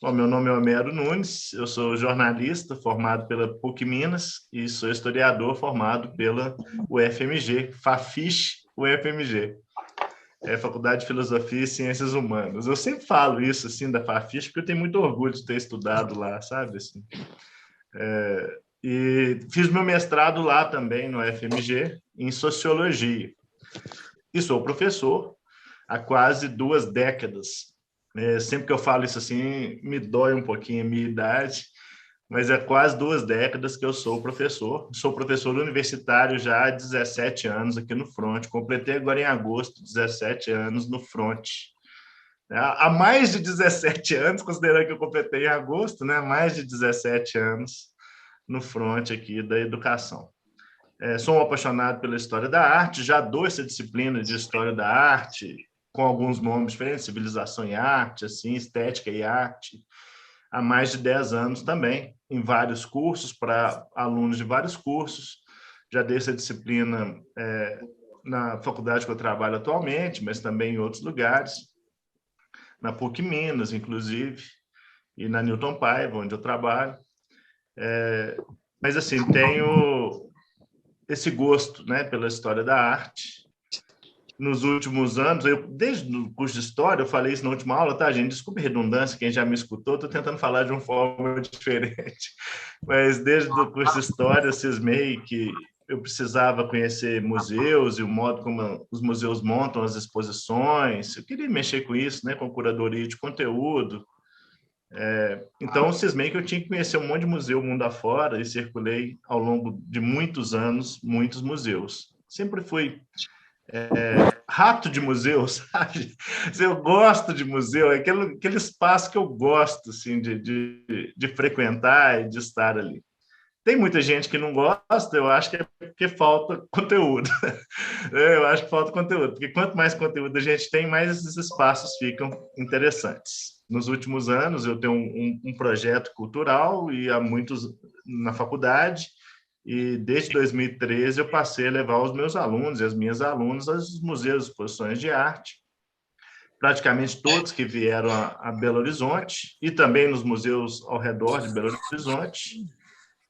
Bom, meu nome é Homero Nunes, eu sou jornalista formado pela PUC Minas e sou historiador formado pela UFMG, Fafiche UFMG, Faculdade de Filosofia e Ciências Humanas. Eu sempre falo isso assim da Fafiche porque eu tenho muito orgulho de ter estudado lá, sabe? Assim. E fiz meu mestrado lá também no UFMG em Sociologia. E sou professor há quase 2 décadas. Sempre que eu falo isso assim, me dói um pouquinho a minha idade, mas é quase 2 décadas que eu sou professor. Sou professor universitário já há 17 anos aqui no Front. Completei agora em agosto 17 anos no Front. Há mais de 17 anos, considerando que eu completei em agosto, né? Mais de 17 anos no Front aqui da educação. Sou um apaixonado pela história da arte, já dou essa disciplina de história da arte, com alguns nomes diferentes, civilização e arte, assim, estética e arte, há mais de 10 anos também, em vários cursos, para alunos de vários cursos. Já dei essa disciplina na faculdade que eu trabalho atualmente, mas também em outros lugares, na PUC Minas, inclusive, e na Newton Paiva, onde eu trabalho. Mas, assim, tenho esse gosto, né, pela história da arte. Nos últimos anos, desde o curso de História, eu falei isso na última aula, tá, gente? Desculpe a redundância, quem já me escutou, estou tentando falar de uma forma diferente. Mas desde o curso de História, eu cismei que eu precisava conhecer museus e o modo como os museus montam as exposições. Eu queria mexer com isso, né, com curadoria de conteúdo. Então, eu cismei que eu tinha que conhecer um monte de museu mundo afora e circulei ao longo de muitos anos, muitos museus. Sempre fui rato de museu, sabe? Eu gosto de museu, é aquele espaço que eu gosto assim, de frequentar e de estar ali. Tem muita gente que não gosta, eu acho que é porque falta conteúdo. Eu acho que falta conteúdo, porque quanto mais conteúdo a gente tem, mais esses espaços ficam interessantes. Nos últimos anos, eu tenho um projeto cultural e há muitos na faculdade, e desde 2013 eu passei a levar os meus alunos e as minhas alunas aos museus e exposições de arte, praticamente todos que vieram a Belo Horizonte e também nos museus ao redor de Belo Horizonte,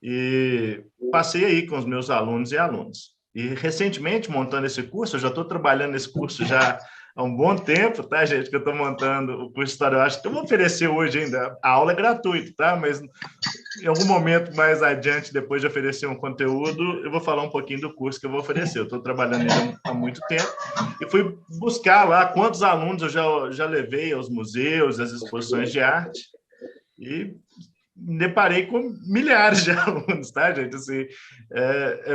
e passei aí com os meus alunos e alunas. E recentemente, montando esse curso, eu já estou trabalhando nesse curso já há um bom tempo, tá, gente, que eu estou montando o curso de História. Eu acho que eu vou oferecer hoje ainda, a aula é gratuita, tá, mas em algum momento mais adiante, depois de oferecer um conteúdo, eu vou falar um pouquinho do curso que eu vou oferecer. Eu estou trabalhando nele há muito tempo e fui buscar lá quantos alunos eu já levei aos museus, às exposições de arte, e me deparei com milhares de alunos, tá, gente? Assim,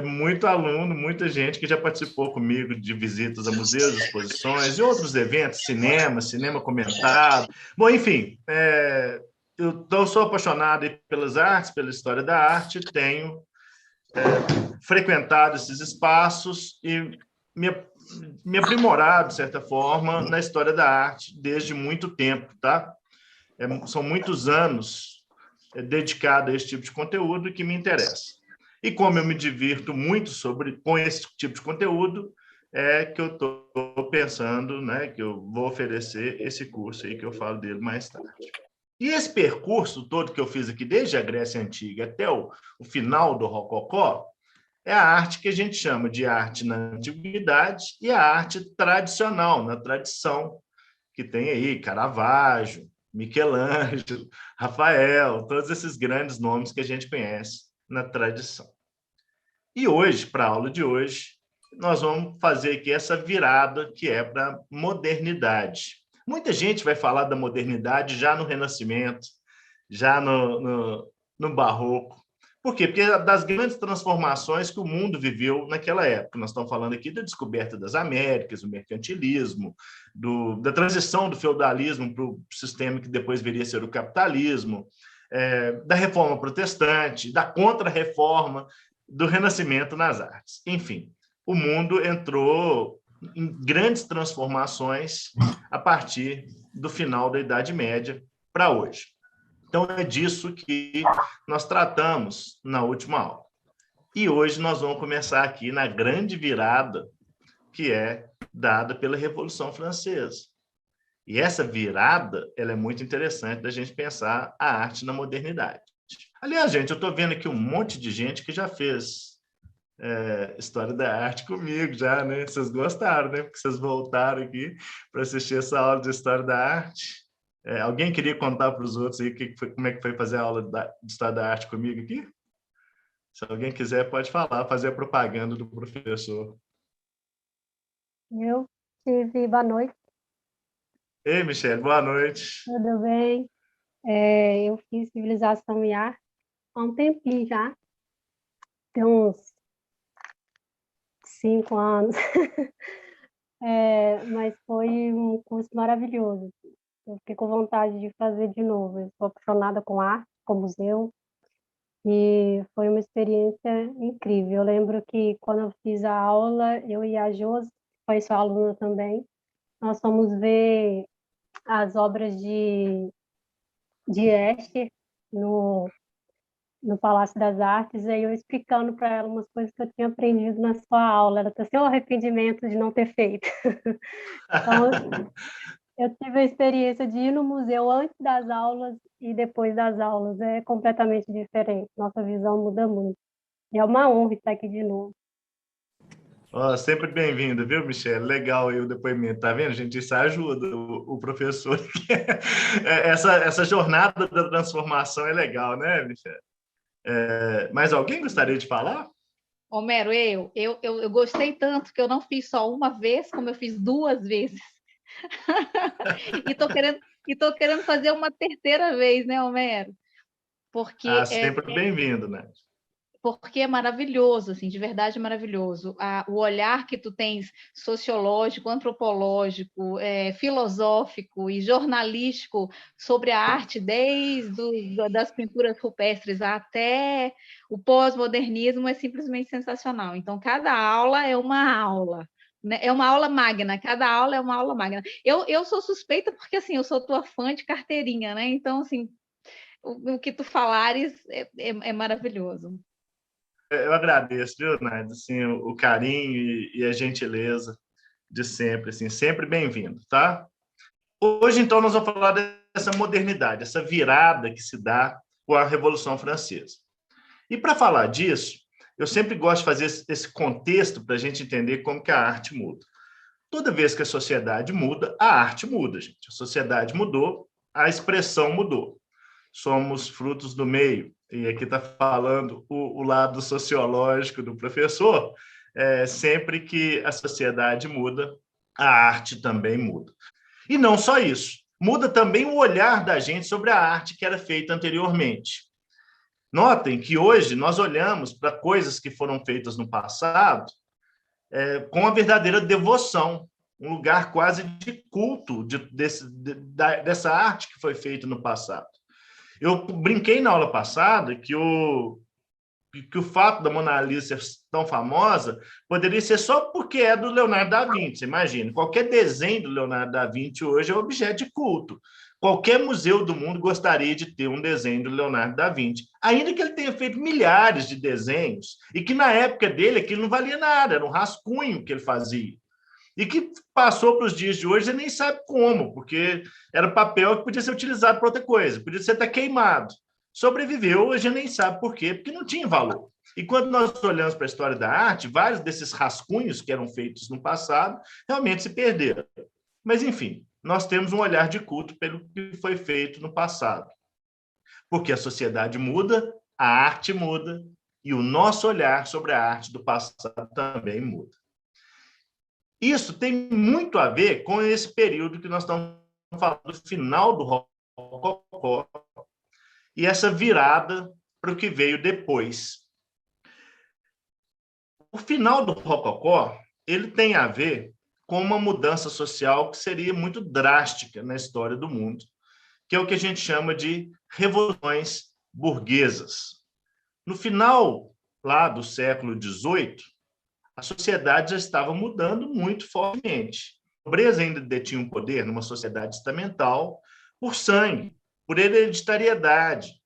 muito aluno, muita gente que já participou comigo de visitas a museus, exposições e outros eventos, cinema comentado. Bom, enfim, eu sou apaixonado pelas artes, pela história da arte, tenho frequentado esses espaços e me aprimorado, de certa forma, na história da arte desde muito tempo, tá? São muitos anos dedicado a esse tipo de conteúdo que me interessa. E como eu me divirto muito com esse tipo de conteúdo, é que eu estou pensando, né, que eu vou oferecer esse curso aí, que eu falo dele mais tarde. E esse percurso todo que eu fiz aqui, desde a Grécia Antiga até o final do Rococó, é a arte que a gente chama de arte na antiguidade e a arte tradicional, na tradição, que tem aí Caravaggio, Michelangelo, Rafael, todos esses grandes nomes que a gente conhece na tradição. E hoje, para a aula de hoje, nós vamos fazer aqui essa virada que é para a modernidade. Muita gente vai falar da modernidade já no Renascimento, já no Barroco. Por quê? Porque é das grandes transformações que o mundo viveu naquela época. Nós estamos falando aqui da descoberta das Américas, do mercantilismo, da transição do feudalismo para o sistema que depois viria a ser o capitalismo, da reforma protestante, da contra-reforma, do renascimento nas artes. Enfim, o mundo entrou em grandes transformações a partir do final da Idade Média para hoje. Então, é disso que nós tratamos na última aula. E hoje nós vamos começar aqui na grande virada que é dada pela Revolução Francesa. E essa virada, ela é muito interessante da gente pensar a arte na modernidade. Aliás, gente, eu estou vendo aqui um monte de gente que já fez história da arte comigo, já, né? Vocês gostaram, né? Porque vocês voltaram aqui para assistir essa aula de história da arte. Alguém queria contar para os outros aí como é que foi fazer a aula de história da arte comigo aqui? Se alguém quiser, pode falar, fazer a propaganda do professor. Eu tive, boa noite, Ei, Michele, boa noite. tudo bem? Eu fiz civilização e arte há um tempinho já, tem uns 5 anos, mas foi um curso maravilhoso. Eu fiquei com vontade de fazer de novo. Eu sou apaixonada com arte, com museu, e foi uma experiência incrível. Eu lembro que quando eu fiz a aula, eu e a Josi, que foi sua aluna também, nós fomos ver as obras de Escher no Palácio das Artes, aí eu explicando para ela umas coisas que eu tinha aprendido na sua aula. Ela tem o arrependimento de não ter feito. Então, eu tive a experiência de ir no museu antes das aulas e depois das aulas. É completamente diferente. Nossa visão muda muito. E é uma honra estar aqui de novo. Oh, sempre bem-vindo, viu, Michele? Legal aí o depoimento, tá vendo, gente? Isso ajuda o professor. Essa jornada da transformação é legal, né, Michele? Mas alguém gostaria de falar? Homero, eu gostei tanto que eu não fiz só uma vez, como eu fiz 2 vezes. e tô querendo fazer uma terceira vez, né, Homero? Porque Sempre bem-vindo, né? porque é maravilhoso, assim, de verdade é maravilhoso. O olhar que tu tens sociológico, antropológico, filosófico e jornalístico sobre a arte, desde das pinturas rupestres até o pós-modernismo, é simplesmente sensacional. Então, cada aula é uma aula. Né? É uma aula magna, cada aula é uma aula magna. Eu sou suspeita porque, assim, eu sou tua fã de carteirinha, né? Então, assim, o que tu falares é maravilhoso. Eu agradeço, viu, Nath? Assim, o carinho e a gentileza de sempre, assim, sempre bem-vindo, tá? Hoje, então, nós vamos falar dessa modernidade, essa virada que se dá com a Revolução Francesa. E para falar disso, eu sempre gosto de fazer esse contexto para a gente entender como que a arte muda. Toda vez que a sociedade muda, a arte muda, gente. A sociedade mudou, a expressão mudou. Somos frutos do meio. E aqui está falando o lado sociológico do professor. Sempre que a sociedade muda, a arte também muda. E não só isso. Muda também o olhar da gente sobre a arte que era feita anteriormente. Notem que hoje nós olhamos para coisas que foram feitas no passado com uma verdadeira devoção, um lugar quase de culto dessa arte que foi feita no passado. Eu brinquei na aula passada que o fato da Mona Lisa ser tão famosa poderia ser só porque é do Leonardo da Vinci. Imagina, qualquer desenho do Leonardo da Vinci hoje é objeto de culto. Qualquer museu do mundo gostaria de ter um desenho do Leonardo da Vinci, ainda que ele tenha feito milhares de desenhos e que na época dele aquilo não valia nada, era um rascunho que ele fazia. E que passou para os dias de hoje, você nem sabe como, porque era papel que podia ser utilizado para outra coisa, podia ser até queimado. Sobreviveu, a gente nem sabe por quê, porque não tinha valor. E quando nós olhamos para a história da arte, vários desses rascunhos que eram feitos no passado realmente se perderam. Mas, enfim, nós temos um olhar de culto pelo que foi feito no passado. Porque a sociedade muda, a arte muda, e o nosso olhar sobre a arte do passado também muda. Isso tem muito a ver com esse período que nós estamos falando, do final do Rococó, e essa virada para o que veio depois. O final do Rococó, ele tem a ver com uma mudança social que seria muito drástica na história do mundo, que é o que a gente chama de revoluções burguesas. No final lá do século XVIII, a sociedade já estava mudando muito fortemente. A nobreza ainda detinha um poder numa sociedade estamental por sangue, por hereditariedade,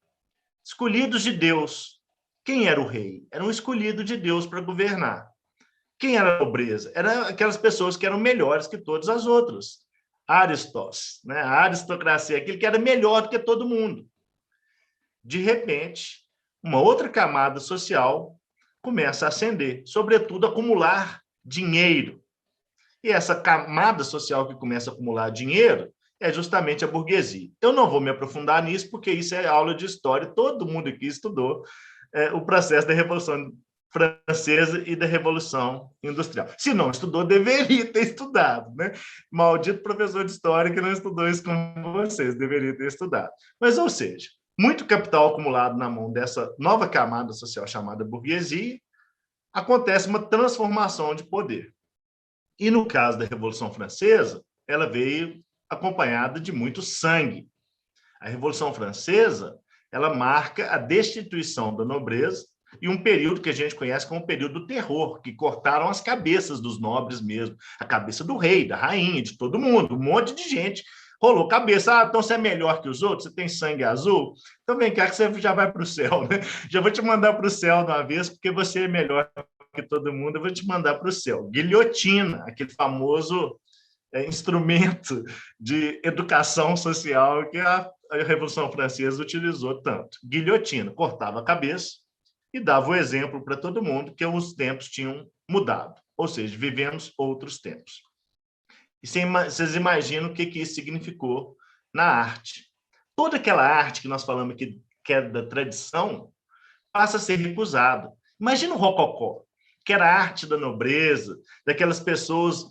escolhidos de Deus. Quem era o rei? Era um escolhido de Deus para governar. Quem era a nobreza? Eram aquelas pessoas que eram melhores que todas as outras. Aristos, né? A aristocracia, aquilo que era melhor do que todo mundo. De repente, uma outra camada social começa a ascender, sobretudo acumular dinheiro. E essa camada social que começa a acumular dinheiro é justamente a burguesia. Eu não vou me aprofundar nisso, porque isso é aula de história, todo mundo aqui estudou o processo da Revolução Francesa e da Revolução Industrial. Se não estudou, deveria ter estudado, né? Maldito professor de história que não estudou isso com vocês, deveria ter estudado. Mas, ou seja, muito capital acumulado na mão dessa nova camada social chamada burguesia, acontece uma transformação de poder. E no caso da Revolução Francesa, ela veio acompanhada de muito sangue. A Revolução Francesa, ela marca a destituição da nobreza e um período que a gente conhece como o período do terror, que cortaram as cabeças dos nobres mesmo, a cabeça do rei, da rainha, de todo mundo, um monte de gente rolou cabeça. Ah, então você é melhor que os outros? Você tem sangue azul? Então vem cá que você já vai para o céu, né? Já vou te mandar para o céu de uma vez, porque você é melhor que todo mundo, eu vou te mandar para o céu. Guilhotina, aquele famoso instrumento de educação social que a Revolução Francesa utilizou tanto. Guilhotina, cortava a cabeça e dava o exemplo para todo mundo que os tempos tinham mudado, ou seja, vivemos outros tempos. E vocês imaginam o que isso significou na arte. Toda aquela arte que nós falamos aqui, que é da tradição, passa a ser recusada. Imagina o rococó, que era a arte da nobreza, daquelas pessoas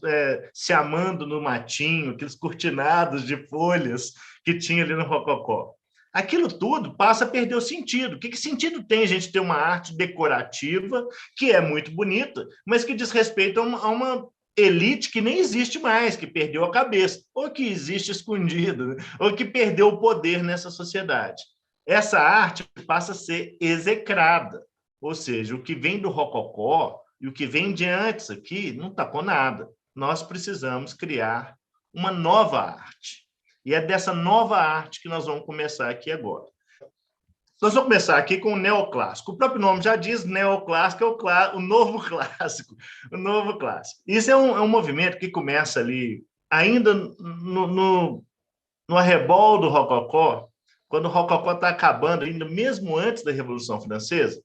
se amando no matinho, aqueles cortinados de folhas que tinha ali no rococó. Aquilo tudo passa a perder o sentido. Que sentido tem a gente ter uma arte decorativa, que é muito bonita, mas que diz respeito a uma elite que nem existe mais, que perdeu a cabeça, ou que existe escondida, né? Ou que perdeu o poder nessa sociedade. Essa arte passa a ser execrada. Ou seja, o que vem do rococó e o que vem de antes aqui não está com nada. Nós precisamos criar uma nova arte. E é dessa nova arte que nós vamos começar aqui agora. Nós vamos começar aqui com o neoclássico. O próprio nome já diz, neoclássico é o novo clássico. O novo clássico. Isso é um movimento que começa ali, ainda no arrebol do rococó, quando o rococó está acabando, ainda mesmo antes da Revolução Francesa,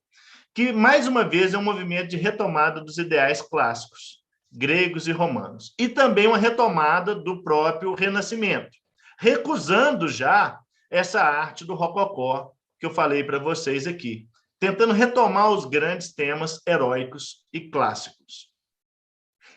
que, mais uma vez, é um movimento de retomada dos ideais clássicos, gregos e romanos, e também uma retomada do próprio Renascimento, recusando já essa arte do rococó que eu falei para vocês aqui, tentando retomar os grandes temas heróicos e clássicos.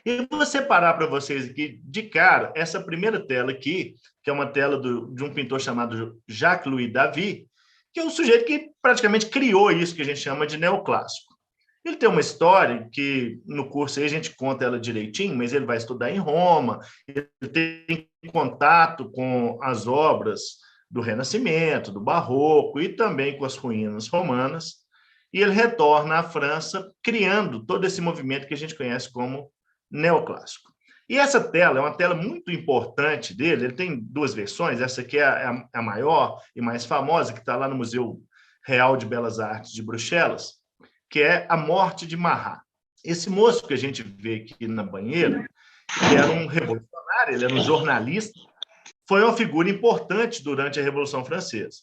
E vou separar para vocês aqui, de cara, essa primeira tela aqui, que é uma tela de um pintor chamado Jacques-Louis David, que é um sujeito que praticamente criou isso que a gente chama de neoclássico. Ele tem uma história que, no curso aí, a gente conta ela direitinho, mas ele vai estudar em Roma, ele tem contato com as obras do Renascimento, do Barroco e também com as ruínas romanas, e ele retorna à França, criando todo esse movimento que a gente conhece como neoclássico. E essa tela é uma tela muito importante dele, ele tem duas versões, essa aqui é a maior e mais famosa, que está lá no Museu Real de Belas Artes de Bruxelas, que é A Morte de Marat. Esse moço que a gente vê aqui na banheira, que era um revolucionário, ele era um jornalista, foi uma figura importante durante a Revolução Francesa.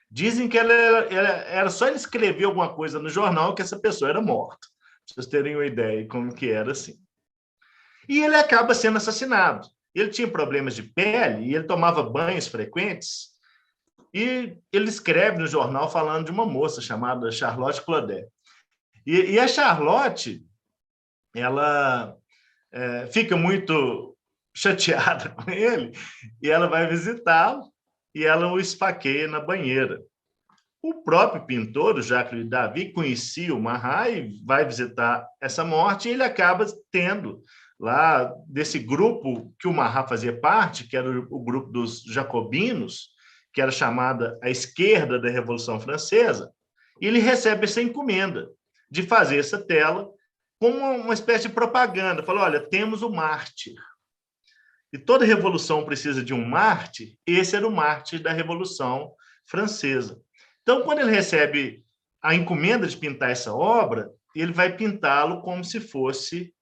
Dizem que era só ele escrever alguma coisa no jornal que essa pessoa era morta. Para vocês terem uma ideia de como que era assim. E ele acaba sendo assassinado. Ele tinha problemas de pele e ele tomava banhos frequentes. E ele escreve no jornal falando de uma moça chamada Charlotte Claudel. E a Charlotte, ela fica muito chateada com ele e ela vai visitá-lo e ela o esfaqueia na banheira. O próprio pintor, o Jacques David, conhecia o Marat e vai visitar essa morte e ele acaba tendo lá desse grupo que o Marat fazia parte, que era o grupo dos jacobinos, que era chamada a esquerda da Revolução Francesa, e ele recebe essa encomenda de fazer essa tela como uma espécie de propaganda. Falou, olha, temos o mártir. E toda revolução precisa de um mártir, esse era o mártir da Revolução Francesa. Então, quando ele recebe a encomenda de pintar essa obra, ele vai pintá-lo como se fosse,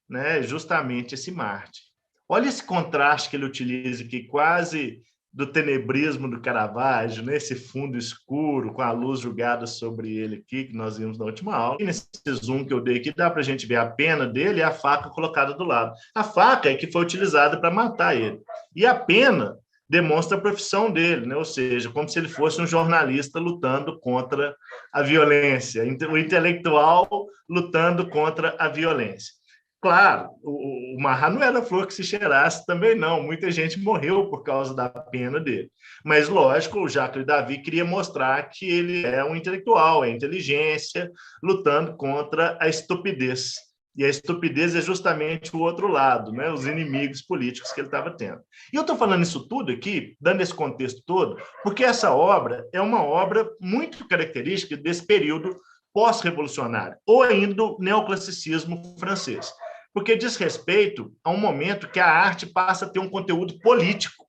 né, justamente esse mártir. Olha esse contraste que ele utiliza aqui, quase do tenebrismo do Caravaggio, nesse fundo escuro, com a luz jogada sobre ele aqui, que nós vimos na última aula. E nesse zoom que eu dei aqui, dá para a gente ver a pena dele e a faca colocada do lado. A faca é que foi utilizada para matar ele. E a pena demonstra a profissão dele, né? Ou seja, como se ele fosse um jornalista lutando contra a violência, o intelectual lutando contra a violência. Claro, o Marat não era flor que se cheirasse também, não. Muita gente morreu por causa da pena dele. Mas, lógico, o Jacques David queria mostrar que ele é um intelectual, é inteligência, lutando contra a estupidez. E a estupidez é justamente o outro lado, né? Os inimigos políticos que ele estava tendo. E eu estou falando isso tudo aqui, dando esse contexto todo, porque essa obra é uma obra muito característica desse período pós-revolucionário, ou ainda do neoclassicismo francês, porque diz respeito a um momento que a arte passa a ter um conteúdo político.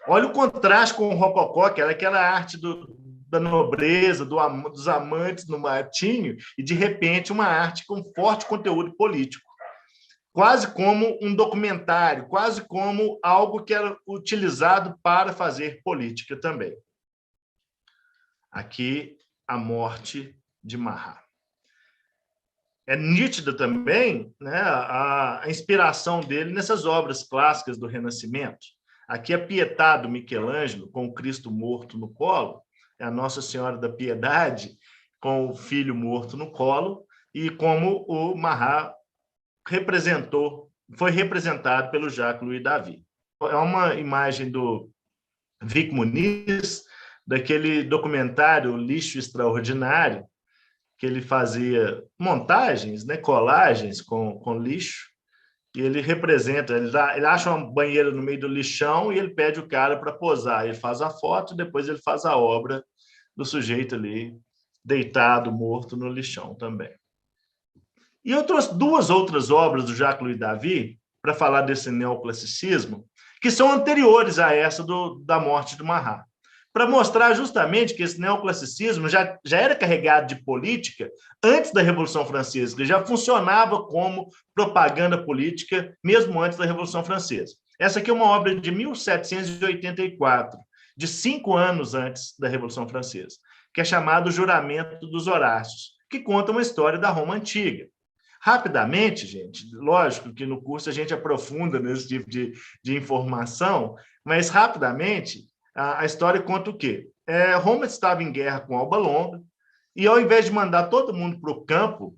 Olha o contraste com o rococó, que era aquela arte da nobreza, dos amantes no matinho, e, de repente, uma arte com forte conteúdo político. Quase como um documentário, quase como algo que era utilizado para fazer política também. Aqui, a morte de Marat. É nítida também, né, a inspiração dele nessas obras clássicas do Renascimento. Aqui a Pietà do Michelangelo, com o Cristo morto no colo, é a Nossa Senhora da Piedade, com o filho morto no colo, e como o Marat foi representado pelo Jacques-Louis David. É uma imagem do Vic Muniz, daquele documentário Lixo Extraordinário, que ele fazia montagens, né, colagens com lixo, e ele representa, ele acha uma banheira no meio do lixão e ele pede o cara para posar. Ele faz a foto e depois ele faz a obra do sujeito ali, deitado, morto no lixão também. E eu trouxe duas outras obras do Jacques-Louis David para falar desse neoclassicismo, que são anteriores a essa da morte do Marat, para mostrar justamente que esse neoclassicismo já era carregado de política antes da Revolução Francesa, que já funcionava como propaganda política mesmo antes da Revolução Francesa. Essa aqui é uma obra de 1784, de 5 anos antes da Revolução Francesa, que é chamado O Juramento dos Horácios, que conta uma história da Roma Antiga. Rapidamente, gente, lógico que no curso a gente aprofunda nesse tipo de informação, mas rapidamente a história conta o quê? Roma estava em guerra com Alba Longa, e ao invés de mandar todo mundo para o campo,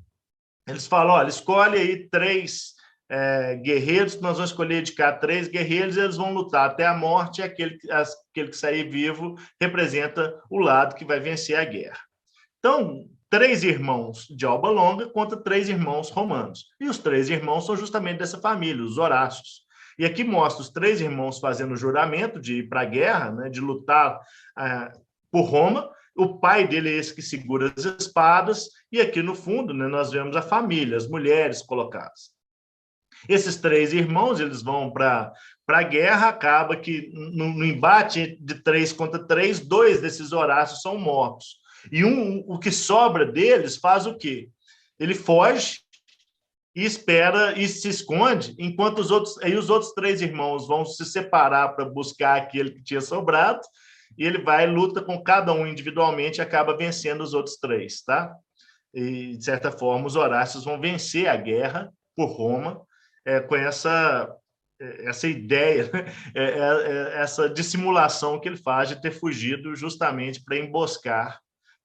eles falam, olha, escolhe aí 3 guerreiros, que nós vamos escolher de cá 3 guerreiros, e eles vão lutar até a morte, e aquele que sair vivo representa o lado que vai vencer a guerra. Então, 3 irmãos de Alba Longa contra 3 irmãos romanos. E os 3 irmãos são justamente dessa família, os Horácios. E aqui mostra os 3 irmãos fazendo o juramento de ir para a guerra, né, de lutar por Roma. O pai dele é esse que segura as espadas. E aqui no fundo, né, nós vemos a família, as mulheres colocadas. Esses 3 irmãos, eles vão para a guerra. Acaba que no embate de 3 contra 3, 2 desses Horácios são mortos. E o que sobra deles faz o quê? Ele foge e espera e se esconde, enquanto os outros 3 irmãos vão se separar para buscar aquele que tinha sobrado, e ele vai e luta com cada um individualmente e acaba vencendo os outros 3, tá? E, de certa forma, os Horácios vão vencer a guerra por Roma com essa ideia, essa dissimulação que ele faz de ter fugido justamente para emboscar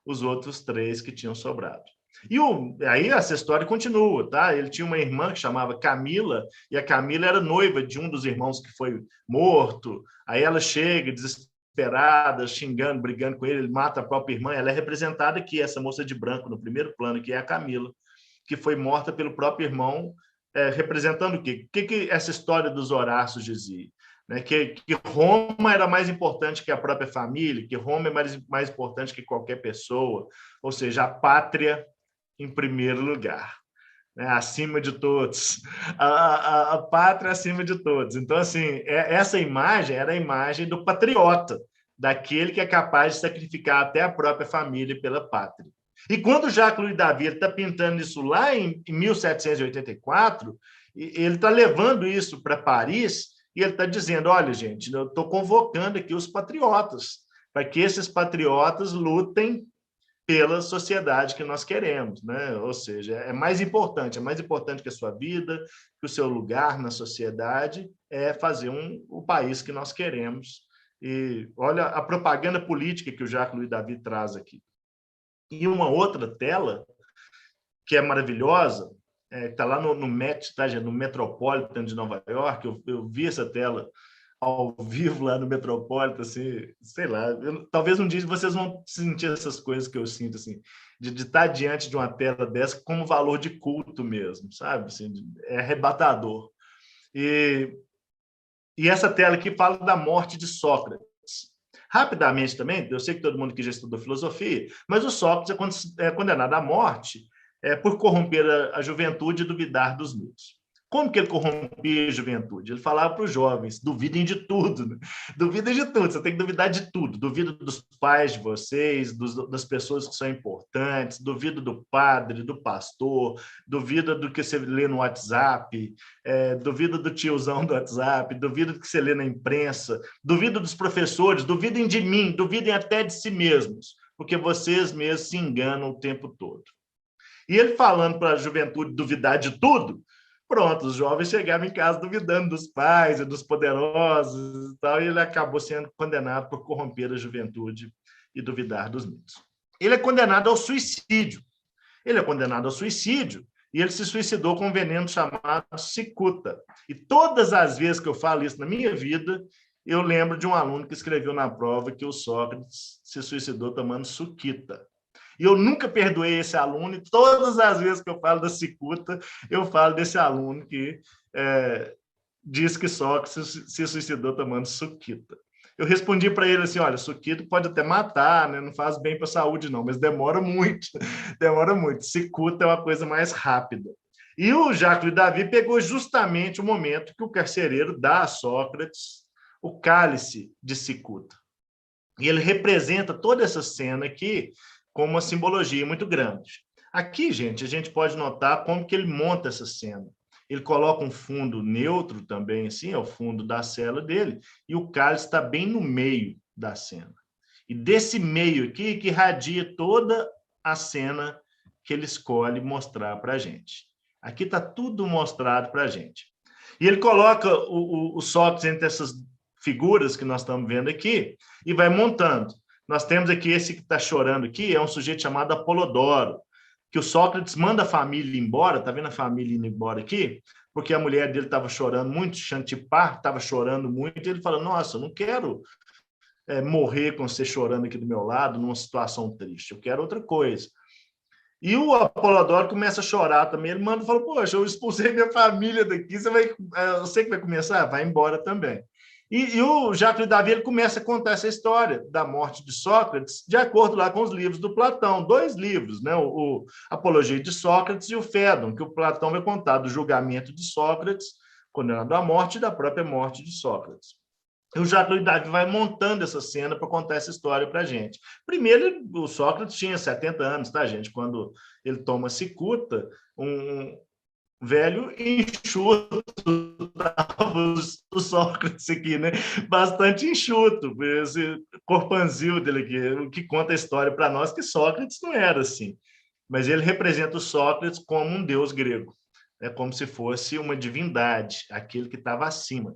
os outros 3 que tinham sobrado. E aí essa história continua, tá? Ele tinha uma irmã que chamava Camila, e a Camila era noiva de um dos irmãos que foi morto. Aí ela chega desesperada, xingando, brigando com ele, ele mata a própria irmã. Ela é representada aqui, essa moça de branco, no primeiro plano, que é a Camila, que foi morta pelo próprio irmão, representando o quê? O que essa história dos Horácios dizia? Né? Que Roma era mais importante que a própria família, que Roma é mais importante que qualquer pessoa, ou seja, a pátria em primeiro lugar, né? Acima de todos, a pátria acima de todos. Então, assim, essa imagem era a imagem do patriota, daquele que é capaz de sacrificar até a própria família pela pátria. E quando Jacques-Louis David está pintando isso lá em 1784, E ele está levando isso para Paris e ele está dizendo, olha, gente, eu estou convocando aqui os patriotas, para que esses patriotas lutem pela sociedade que nós queremos, né? Ou seja, é mais importante que a sua vida, que o seu lugar na sociedade é fazer o país que nós queremos. E olha a propaganda política que o Jacques Louis David traz aqui. E uma outra tela que é maravilhosa, está lá no Met, tá, no Metropolitan de Nova York, eu vi essa tela ao vivo lá no Metropolitan, assim, sei lá, talvez um dia vocês vão sentir essas coisas que eu sinto, assim, de estar diante de uma tela dessa como valor de culto mesmo, sabe? Assim, é arrebatador. E essa tela aqui fala da morte de Sócrates. Rapidamente também, eu sei que todo mundo aqui já estudou filosofia, mas o Sócrates é condenado à morte por corromper a juventude e duvidar dos mitos. Como que ele corrompia a juventude? Ele falava para os jovens, duvidem de tudo, né? Duvidem de tudo, você tem que duvidar de tudo. Duvido dos pais de vocês, das pessoas que são importantes, duvido do padre, do pastor, duvido do que você lê no WhatsApp, duvido do tiozão do WhatsApp, duvido do que você lê na imprensa, duvido dos professores, duvidem de mim, duvidem até de si mesmos, porque vocês mesmos se enganam o tempo todo. E ele falando para a juventude duvidar de tudo, pronto, os jovens chegavam em casa duvidando dos pais e dos poderosos e tal, e ele acabou sendo condenado por corromper a juventude e duvidar dos mitos. Ele é condenado ao suicídio. E ele se suicidou com um veneno chamado cicuta. E todas as vezes que eu falo isso na minha vida, eu lembro de um aluno que escreveu na prova que o Sócrates se suicidou tomando suquita. E eu nunca perdoei esse aluno, e todas as vezes que eu falo da cicuta, eu falo desse aluno que diz que Sócrates se suicidou tomando suquita. Eu respondi para ele assim, olha, suquita pode até matar, né? Não faz bem para a saúde não, mas demora muito, demora muito. Cicuta é uma coisa mais rápida. E o Jacques Louis David pegou justamente o momento que o carcereiro dá a Sócrates o cálice de cicuta. E ele representa toda essa cena aqui com uma simbologia muito grande. Aqui, gente, a gente pode notar como que ele monta essa cena. Ele coloca um fundo neutro também, assim, é o fundo da cela dele, e o cálice está bem no meio da cena. E desse meio aqui que irradia toda a cena que ele escolhe mostrar para a gente. Aqui está tudo mostrado para a gente. E ele coloca o Sócrates entre essas figuras que nós estamos vendo aqui e vai montando. Nós temos aqui esse que está chorando aqui, é um sujeito chamado Apolodoro, que o Sócrates manda a família embora, está vendo a família indo embora aqui? Porque a mulher dele estava chorando muito, Xantipar estava chorando muito, e ele fala, nossa, eu não quero morrer com você chorando aqui do meu lado, numa situação triste, eu quero outra coisa. E o Apolodoro começa a chorar também, ele manda e fala, poxa, eu expulsei minha família daqui, você que vai começar? Vai embora também. E o Jacques Louis David ele começa a contar essa história da morte de Sócrates de acordo lá com os livros do Platão, 2 livros, né? O Apologia de Sócrates e o Fédon, que o Platão vai contar do julgamento de Sócrates, condenado à morte, e da própria morte de Sócrates. E o Jacques Louis David vai montando essa cena para contar essa história para a gente. Primeiro, o Sócrates tinha 70 anos, tá, gente? Quando ele toma cicuta, um velho enxuto, o Sócrates aqui, né? Bastante enxuto, esse corpanzil dele aqui, o que conta a história para nós que Sócrates não era assim. Mas ele representa o Sócrates como um deus grego, é como se fosse uma divindade, aquele que estava acima.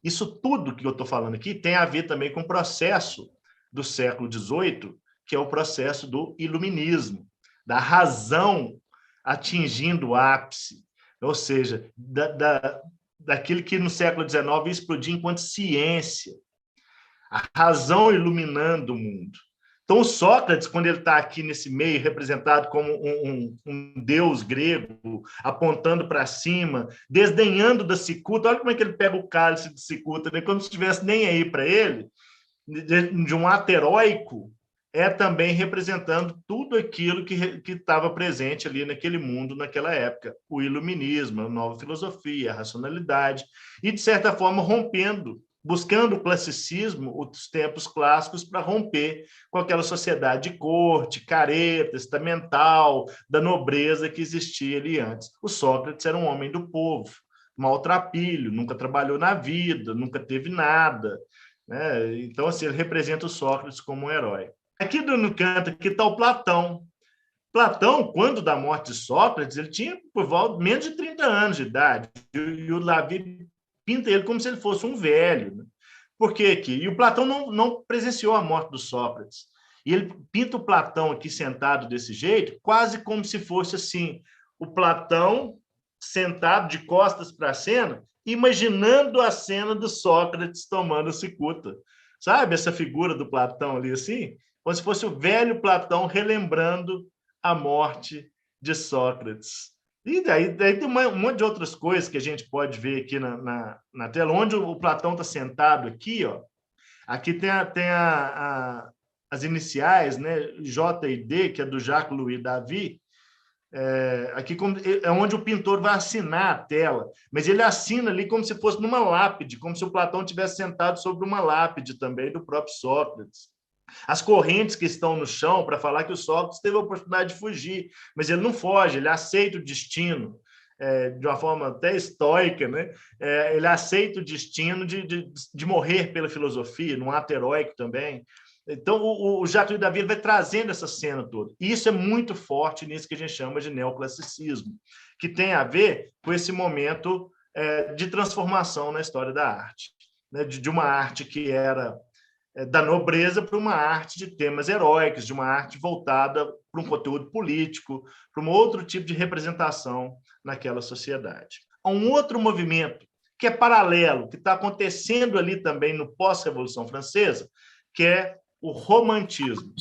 Isso tudo que eu estou falando aqui tem a ver também com o processo do século XVIII, que é o processo do iluminismo, da razão atingindo o ápice, ou seja, daquilo que no século XIX ia explodir enquanto ciência, a razão iluminando o mundo. Então, o Sócrates, quando ele está aqui nesse meio, representado como um deus grego, apontando para cima, desdenhando da cicuta, olha como é que ele pega o cálice de cicuta, né? Como se estivesse nem aí para ele, de um ato heróico, é também representando tudo aquilo que estava presente ali naquele mundo, naquela época. O iluminismo, a nova filosofia, a racionalidade, e, de certa forma, buscando o classicismo, os tempos clássicos, para romper com aquela sociedade de corte, careta, estamental, da nobreza que existia ali antes. O Sócrates era um homem do povo, maltrapilho, nunca trabalhou na vida, nunca teve nada, né? Então, assim, ele representa o Sócrates como um herói. Aqui no canto aqui está o Platão. Platão, quando da morte de Sócrates, ele tinha por volta menos de 30 anos de idade, e o Davi pinta ele como se ele fosse um velho, né? Por quê aqui? E o Platão não presenciou a morte do Sócrates. E ele pinta o Platão aqui sentado desse jeito, quase como se fosse assim, o Platão sentado de costas para a cena, imaginando a cena do Sócrates tomando cicuta. Sabe essa figura do Platão ali assim? Como se fosse o velho Platão relembrando a morte de Sócrates. E daí tem um monte de outras coisas que a gente pode ver aqui na tela, onde o Platão está sentado aqui, ó. Aqui tem as iniciais, né? J e D, que é do Jacques Louis David. Aqui é onde o pintor vai assinar a tela, mas ele assina ali como se fosse numa lápide, como se o Platão tivesse sentado sobre uma lápide também do próprio Sócrates. As correntes que estão no chão para falar que o Sócrates teve a oportunidade de fugir, mas ele não foge, ele aceita o destino, de uma forma até estoica, né? Ele aceita o destino de morrer pela filosofia, num ato heróico também. Então, o Jacques David vai trazendo essa cena toda. E isso é muito forte nisso que a gente chama de neoclassicismo, que tem a ver com esse momento de transformação na história da arte, né? De uma arte que era da nobreza para uma arte de temas heróicos, de uma arte voltada para um conteúdo político, para um outro tipo de representação naquela sociedade. Há um outro movimento que é paralelo, que está acontecendo ali também no pós-Revolução Francesa, que é o romantismo.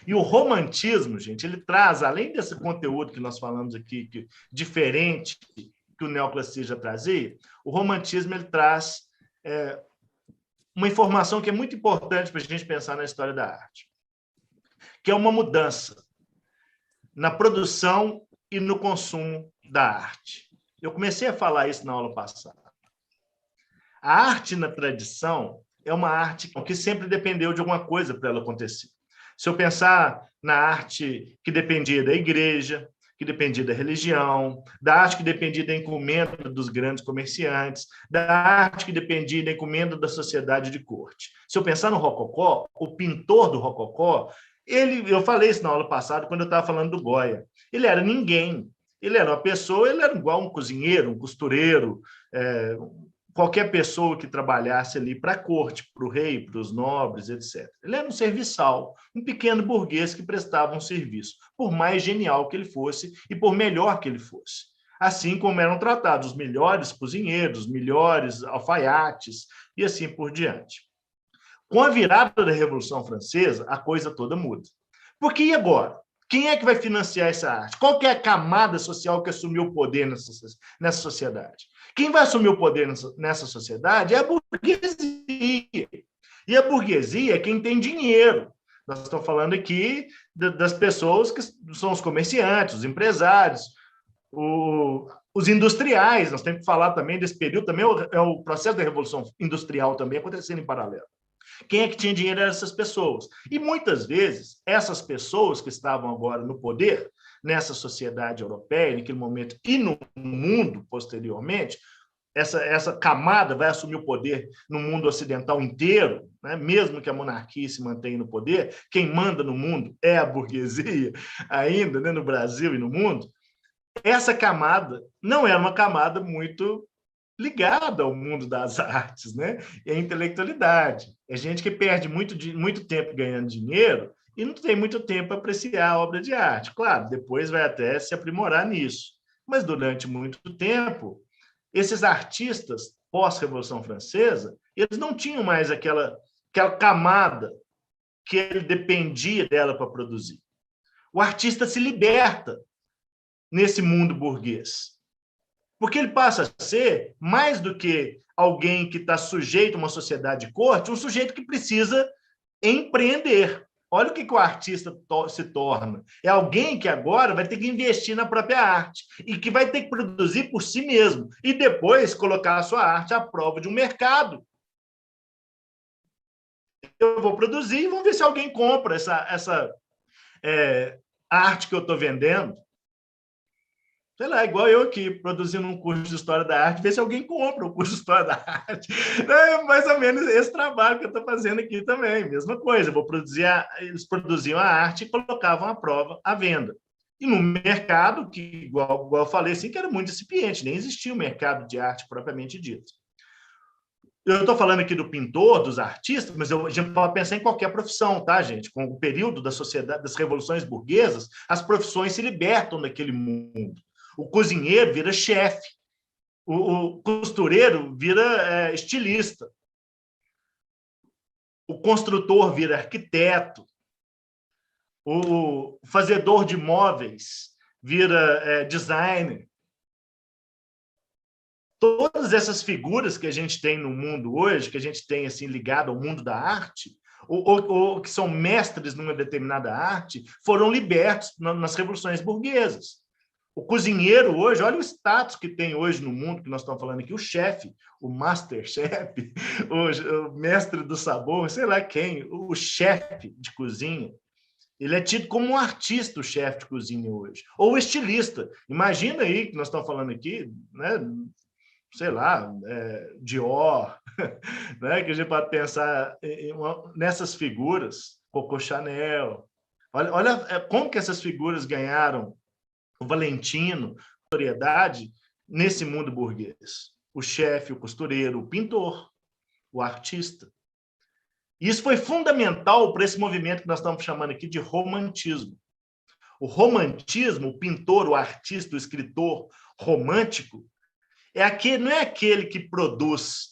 E o romantismo, gente, ele traz, além desse conteúdo que nós falamos aqui, diferente que o neoclassicismo já trazia, o romantismo ele traz uma informação que é muito importante para a gente pensar na história da arte, que é uma mudança na produção e no consumo da arte. Eu comecei a falar isso na aula passada. A arte na tradição é uma arte que sempre dependeu de alguma coisa para ela acontecer. Se eu pensar na arte que dependia da igreja, que dependia da religião, da arte que dependia da encomenda dos grandes comerciantes, da arte que dependia da encomenda da sociedade de corte. Se eu pensar no Rococó, o pintor do Rococó, eu falei isso na aula passada, quando eu estava falando do Goya, ele era ninguém. Ele era uma pessoa, ele era igual um cozinheiro, um costureiro, qualquer pessoa que trabalhasse ali para a corte, para o rei, para os nobres, etc. Ele era um serviçal, um pequeno burguês que prestava um serviço, por mais genial que ele fosse e por melhor que ele fosse. Assim como eram tratados os melhores cozinheiros, os melhores alfaiates e assim por diante. Com a virada da Revolução Francesa, a coisa toda muda. Porque e agora? Quem é que vai financiar essa arte? Qual que é a camada social que assumiu o poder nessa sociedade? Quem vai assumir o poder nessa sociedade é a burguesia. E a burguesia é quem tem dinheiro. Nós estamos falando aqui das pessoas que são os comerciantes, os empresários, os industriais. Nós temos que falar também desse período, também é o processo da Revolução Industrial também acontecendo em paralelo. Quem é que tinha dinheiro eram essas pessoas. E muitas vezes, essas pessoas que estavam agora no poder, nessa sociedade europeia, naquele momento, e no mundo posteriormente, essa camada vai assumir o poder no mundo ocidental inteiro, né? Mesmo que a monarquia se mantenha no poder, quem manda no mundo é a burguesia, ainda, né? No Brasil e no mundo. Essa camada não é uma camada muito ligada ao mundo das artes, né? E a intelectualidade. É gente que perde muito tempo ganhando dinheiro e não tem muito tempo para apreciar a obra de arte. Claro, depois vai até se aprimorar nisso. Mas durante muito tempo, esses artistas pós-Revolução Francesa, eles não tinham mais aquela camada que ele dependia dela para produzir. O artista se liberta nesse mundo burguês. Porque ele passa a ser, mais do que alguém que está sujeito a uma sociedade de corte, um sujeito que precisa empreender. Olha o que o artista se torna. É alguém que agora vai ter que investir na própria arte e que vai ter que produzir por si mesmo e depois colocar a sua arte à prova de um mercado. Eu vou produzir e vamos ver se alguém compra essa arte que eu estou vendendo. sei lá, igual eu aqui, produzindo um curso de História da Arte, ver se alguém compra o curso de História da Arte. É mais ou menos esse trabalho que eu estou fazendo aqui também, mesma coisa. Eles produziam a arte e colocavam a prova à venda. E no mercado, que igual eu falei, assim, que era muito incipiente, nem existia o mercado de arte propriamente dito. Eu estou falando aqui do pintor, dos artistas, mas a gente pode pensar em qualquer profissão, tá, gente? Com o período da sociedade, das revoluções burguesas, as profissões se libertam daquele mundo. O cozinheiro vira chefe, o costureiro vira estilista, o construtor vira arquiteto, o fazedor de móveis vira designer. Todas essas figuras que a gente tem no mundo hoje, que a gente tem assim ligado ao mundo da arte, ou que são mestres numa determinada arte, foram libertos nas revoluções burguesas. O cozinheiro hoje, olha o status que tem hoje no mundo, que nós estamos falando aqui, o chefe, o master chef, o mestre do sabor, sei lá quem, o chefe de cozinha. Ele é tido como um artista, o chefe de cozinha hoje. Ou o estilista. Imagina aí, que nós estamos falando aqui, né? Sei lá, Dior, né? Que a gente pode pensar nessas figuras, Coco Chanel. Olha como que essas figuras ganharam o Valentino, notoriedade nesse mundo burguês. O chefe, o costureiro, o pintor, o artista. Isso foi fundamental para esse movimento que nós estamos chamando aqui de romantismo. O romantismo, o pintor, o artista, o escritor romântico, não é aquele que produz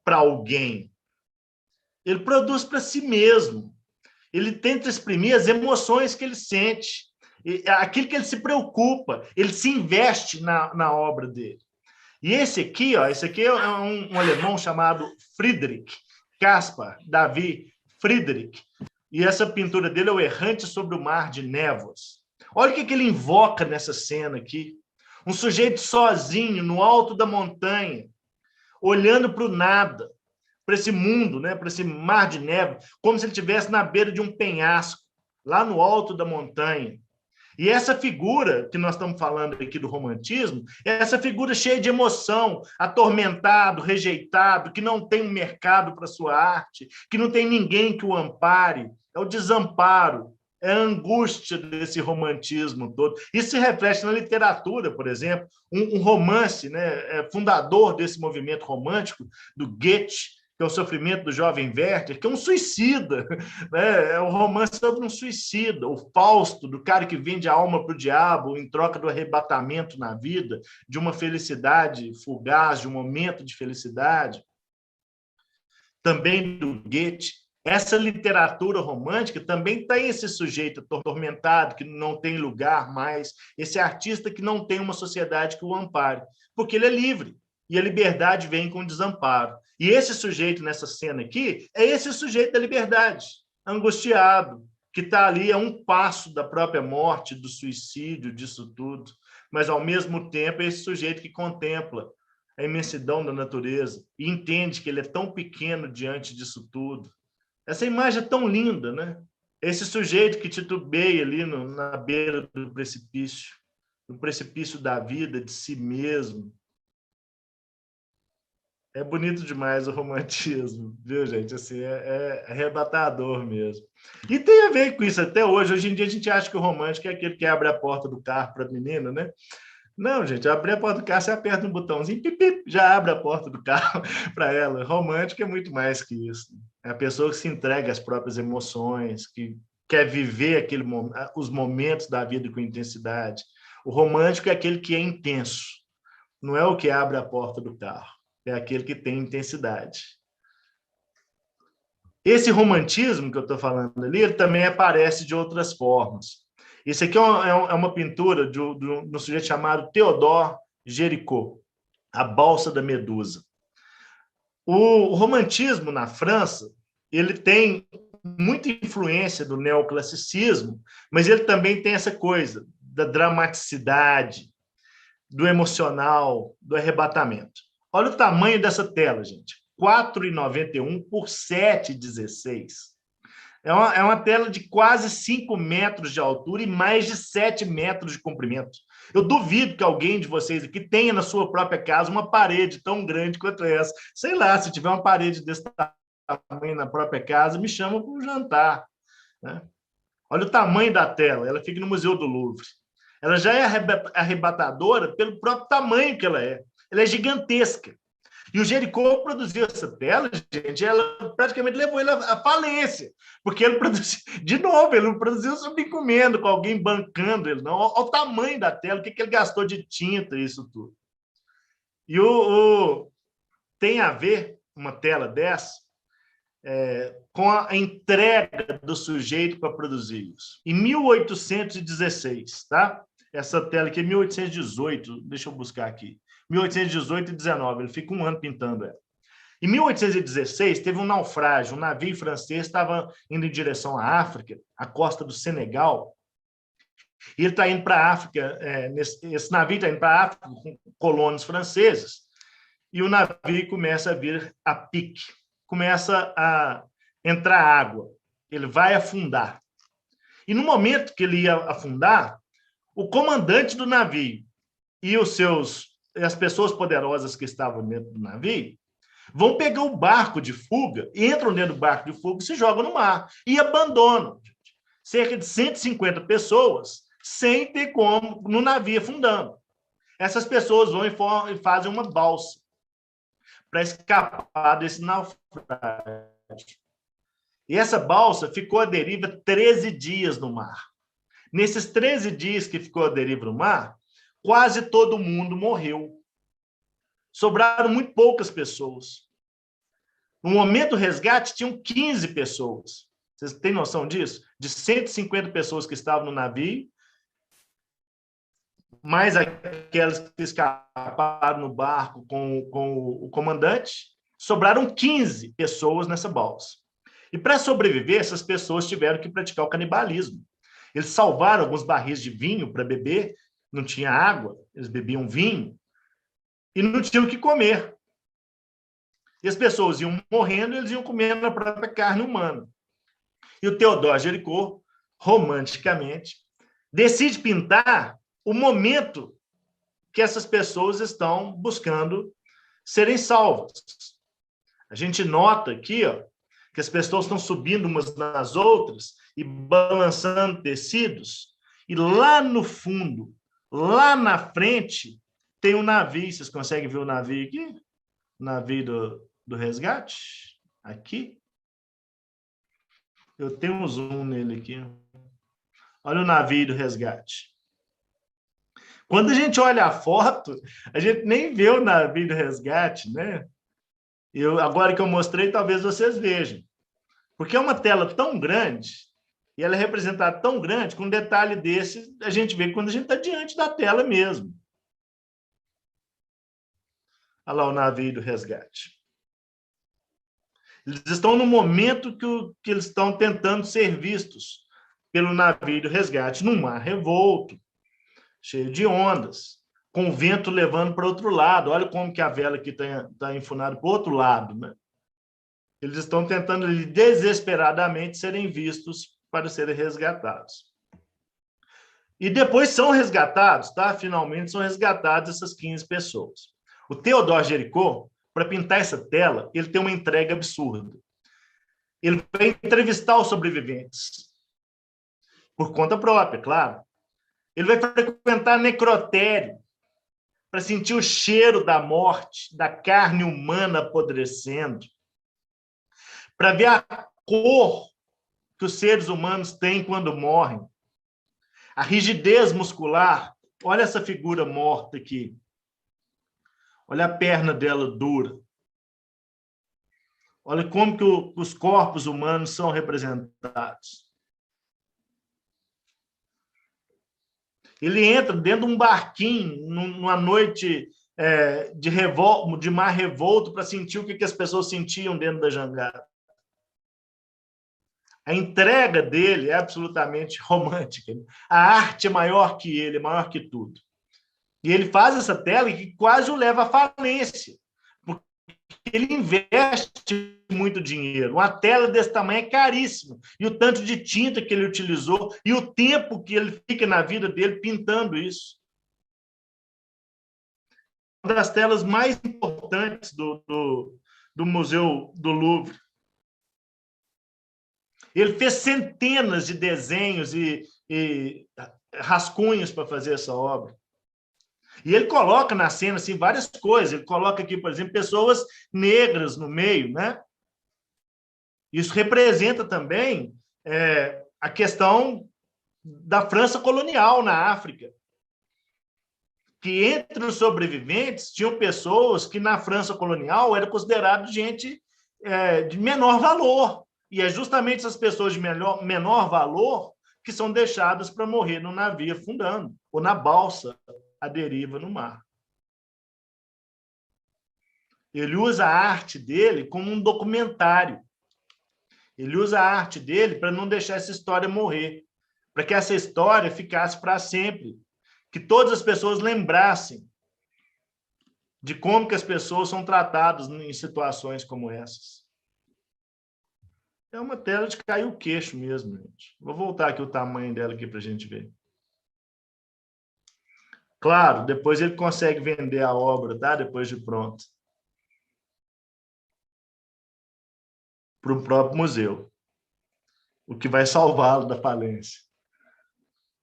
para alguém. Ele produz para si mesmo. Ele tenta exprimir as emoções que ele sente, aquilo que ele se preocupa, ele se investe na obra dele. E esse aqui é um alemão chamado Friedrich Caspar David Friedrich, e essa pintura dele é o Errante sobre o Mar de Névoas. Olha o que ele invoca nessa cena aqui. Um sujeito sozinho, no alto da montanha, olhando para o nada, para esse mundo, né, para esse mar de neve, como se ele estivesse na beira de um penhasco, lá no alto da montanha. E essa figura que nós estamos falando aqui do romantismo, é essa figura cheia de emoção, atormentado, rejeitado, que não tem um mercado para sua arte, que não tem ninguém que o ampare, é o desamparo, é a angústia desse romantismo todo. Isso se reflete na literatura, por exemplo, um romance, né, fundador desse movimento romântico, do Goethe, que é o Sofrimento do Jovem Werther, que é um suicida, né? É um romance sobre um suicida, o Fausto, do cara que vende a alma para o diabo em troca do arrebatamento na vida, de uma felicidade fugaz, de um momento de felicidade. Também do Goethe. Essa literatura romântica também tem esse sujeito atormentado, que não tem lugar mais, esse artista que não tem uma sociedade que o ampare, porque ele é livre, e a liberdade vem com o desamparo. E esse sujeito nessa cena aqui é esse sujeito da liberdade, angustiado, que está ali a um passo da própria morte, do suicídio, disso tudo, mas, ao mesmo tempo, é esse sujeito que contempla a imensidão da natureza e entende que ele é tão pequeno diante disso tudo. Essa imagem é tão linda, né? Esse sujeito que titubeia ali na beira do precipício, no precipício da vida, de si mesmo. É bonito demais o romantismo, viu, gente? Assim, é arrebatador mesmo. E tem a ver com isso até hoje. Hoje em dia a gente acha que o romântico é aquele que abre a porta do carro para a menina, né? Não, gente, abrir a porta do carro, você aperta um botãozinho, pip, pip, já abre a porta do carro para ela. Romântico é muito mais que isso. É a pessoa que se entrega às próprias emoções, que quer viver os momentos da vida com intensidade. O romântico é aquele que é intenso, não é o que abre a porta do carro, é aquele que tem intensidade. Esse romantismo que eu estou falando ali, ele também aparece de outras formas. Esse aqui é uma pintura de um sujeito chamado Théodore Géricault, A Balsa da Medusa. O romantismo na França, ele tem muita influência do neoclassicismo, mas ele também tem essa coisa da dramaticidade, do emocional, do arrebatamento. Olha o tamanho dessa tela, gente. 4,91 por 7,16. É uma tela de quase 5 metros de altura e mais de 7 metros de comprimento. Eu duvido que alguém de vocês aqui tenha na sua própria casa uma parede tão grande quanto essa. Sei lá, se tiver uma parede desse tamanho na própria casa, me chama para um jantar, né? Olha o tamanho da tela, ela fica no Museu do Louvre. Ela já é arrebatadora pelo próprio tamanho que ela é. Ela é gigantesca. E o Géricault produziu essa tela, gente, ela praticamente levou ele à falência, porque ele produziu, de novo, ele não produziu sob encomenda, com alguém bancando ele, não. Olha o tamanho da tela, o que ele gastou de tinta, isso tudo. E tem a ver, uma tela dessa, com a entrega do sujeito para produzir isso. Em 1816, tá? Essa tela aqui é 1818, deixa eu buscar aqui. 1818 e 19, ele fica um ano pintando ela. Em 1816, teve um naufrágio, um navio francês estava indo em direção à África, à costa do Senegal, e ele está indo para a África, esse navio está indo para a África com colonos franceses, e o navio começa a vir a pique, começa a entrar água, ele vai afundar. E no momento que ele ia afundar, o comandante do navio e as pessoas poderosas que estavam dentro do navio vão pegar o barco de fuga, entram dentro do barco de fuga e se jogam no mar e abandonam cerca de 150 pessoas sem ter como no navio afundando. Essas pessoas vão e fazem uma balsa para escapar desse naufrágio. E essa balsa ficou à deriva 13 dias no mar. Nesses 13 dias que ficou à deriva no mar, quase todo mundo morreu. Sobraram muito poucas pessoas. No momento do resgate, tinham 15 pessoas. Vocês têm noção disso? De 150 pessoas que estavam no navio, mais aquelas que escaparam no barco com o comandante, sobraram 15 pessoas nessa balsa. E para sobreviver, essas pessoas tiveram que praticar o canibalismo. Eles salvaram alguns barris de vinho para beber, não tinha água, eles bebiam vinho, e não tinham o que comer. E as pessoas iam morrendo e eles iam comendo a própria carne humana. E o Théodore Géricault, romanticamente, decide pintar o momento que essas pessoas estão buscando serem salvas. A gente nota aqui, ó, que as pessoas estão subindo umas nas outras e balançando tecidos, e lá no fundo, lá na frente, tem um navio. Vocês conseguem ver o navio aqui? O navio do resgate? Aqui. Eu tenho um zoom nele aqui. Olha o navio do resgate. Quando a gente olha a foto, a gente nem vê o navio do resgate, né? Agora que eu mostrei, talvez vocês vejam. Porque é uma tela tão grande, e ela é representada tão grande, com um detalhe desse, a gente vê quando a gente está diante da tela mesmo. Olha lá o navio do resgate. Eles estão no momento que eles estão tentando ser vistos pelo navio do resgate, num mar revolto, cheio de ondas, com o vento levando para outro lado. Olha como que a vela aqui está enfunada para o outro lado, né? Eles estão tentando desesperadamente serem vistos para serem resgatados. E depois são resgatados, tá? Finalmente são resgatadas essas 15 pessoas. O Théodore Géricault, para pintar essa tela, ele tem uma entrega absurda. Ele vai entrevistar os sobreviventes. Por conta própria, claro. Ele vai frequentar necrotério para sentir o cheiro da morte, da carne humana apodrecendo, para ver a cor que os seres humanos têm quando morrem, a rigidez muscular. Olha essa figura morta aqui. Olha a perna dela dura. Olha como que os corpos humanos são representados. Ele entra dentro de um barquinho numa noite de mar revolto para sentir o que as pessoas sentiam dentro da jangada. A entrega dele é absolutamente romântica. A arte é maior que ele, é maior que tudo. E ele faz essa tela que quase o leva à falência. Porque ele investe muito dinheiro. Uma tela desse tamanho é caríssimo. E o tanto de tinta que ele utilizou e o tempo que ele fica na vida dele pintando isso. Uma das telas mais importantes do Museu do Louvre. Ele fez centenas de desenhos e rascunhos para fazer essa obra. E ele coloca na cena assim, várias coisas. Ele coloca aqui, por exemplo, pessoas negras no meio, né? Isso representa também a questão da França colonial na África. Que entre os sobreviventes tinham pessoas que na França colonial eram consideradas gente de menor valor. E é justamente essas pessoas de menor valor que são deixadas para morrer no navio afundando, ou na balsa à deriva no mar. Ele usa a arte dele como um documentário. Ele usa a arte dele para não deixar essa história morrer, para que essa história ficasse para sempre, que todas as pessoas lembrassem de como que as pessoas são tratadas em situações como essas. É uma tela de cair o queixo mesmo, gente. Vou voltar aqui o tamanho dela aqui para a gente ver. Claro, depois ele consegue vender a obra, tá? Depois de pronto. Para o próprio museu. O que vai salvá-lo da falência.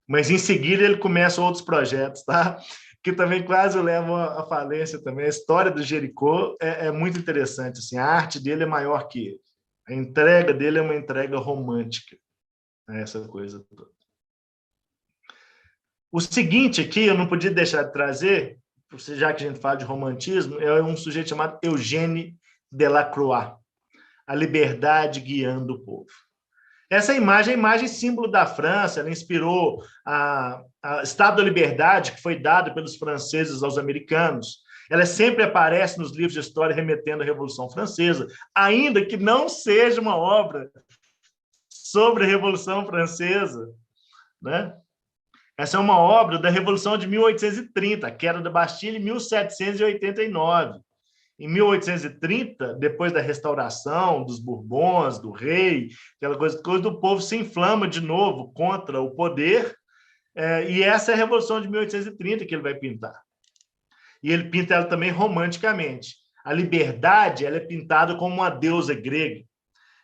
Mas em seguida ele começa outros projetos, tá? Que também quase o levam à falência também. A história do Jericó é muito interessante. Assim, a arte dele é maior que ele. A entrega dele é uma entrega romântica. Essa coisa toda. O seguinte aqui, eu não podia deixar de trazer, já que a gente fala de romantismo, é um sujeito chamado Eugène Delacroix. A liberdade guiando o povo. Essa imagem é a imagem símbolo da França, ela inspirou a Estado da Liberdade, que foi dado pelos franceses aos americanos. Ela sempre aparece nos livros de história remetendo à Revolução Francesa, ainda que não seja uma obra sobre a Revolução Francesa, né? Essa é uma obra da Revolução de 1830, a queda da Bastilha em 1789. Em 1830, depois da restauração dos Bourbons, do rei, aquela coisa do povo se inflama de novo contra o poder, e essa é a Revolução de 1830 que ele vai pintar. E ele pinta ela também romanticamente. A liberdade, ela é pintada como uma deusa grega,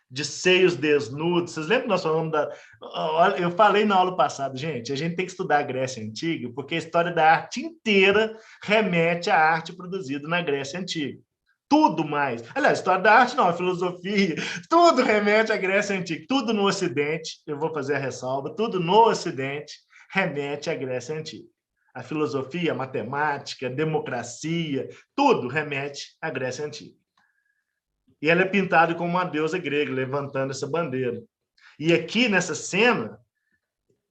de seios desnudos. Vocês lembram que nós falamos da... Eu falei na aula passada, gente, a gente tem que estudar a Grécia Antiga, porque a história da arte inteira remete à arte produzida na Grécia Antiga. Tudo mais. Aliás, a história da arte não, a filosofia, tudo remete à Grécia Antiga. Tudo no Ocidente, eu vou fazer a ressalva, tudo no Ocidente remete à Grécia Antiga. A filosofia, a matemática, a democracia, tudo remete à Grécia Antiga. E ela é pintada como uma deusa grega, levantando essa bandeira. E aqui, nessa cena,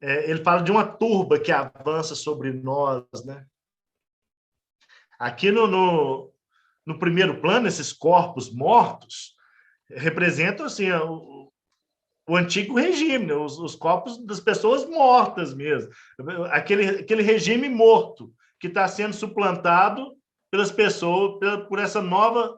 ele fala de uma turba que avança sobre nós, né? Aqui no primeiro plano, esses corpos mortos representam assim, o antigo regime, né? Os corpos das pessoas mortas mesmo. Aquele regime morto que está sendo suplantado pelas pessoas, por essa nova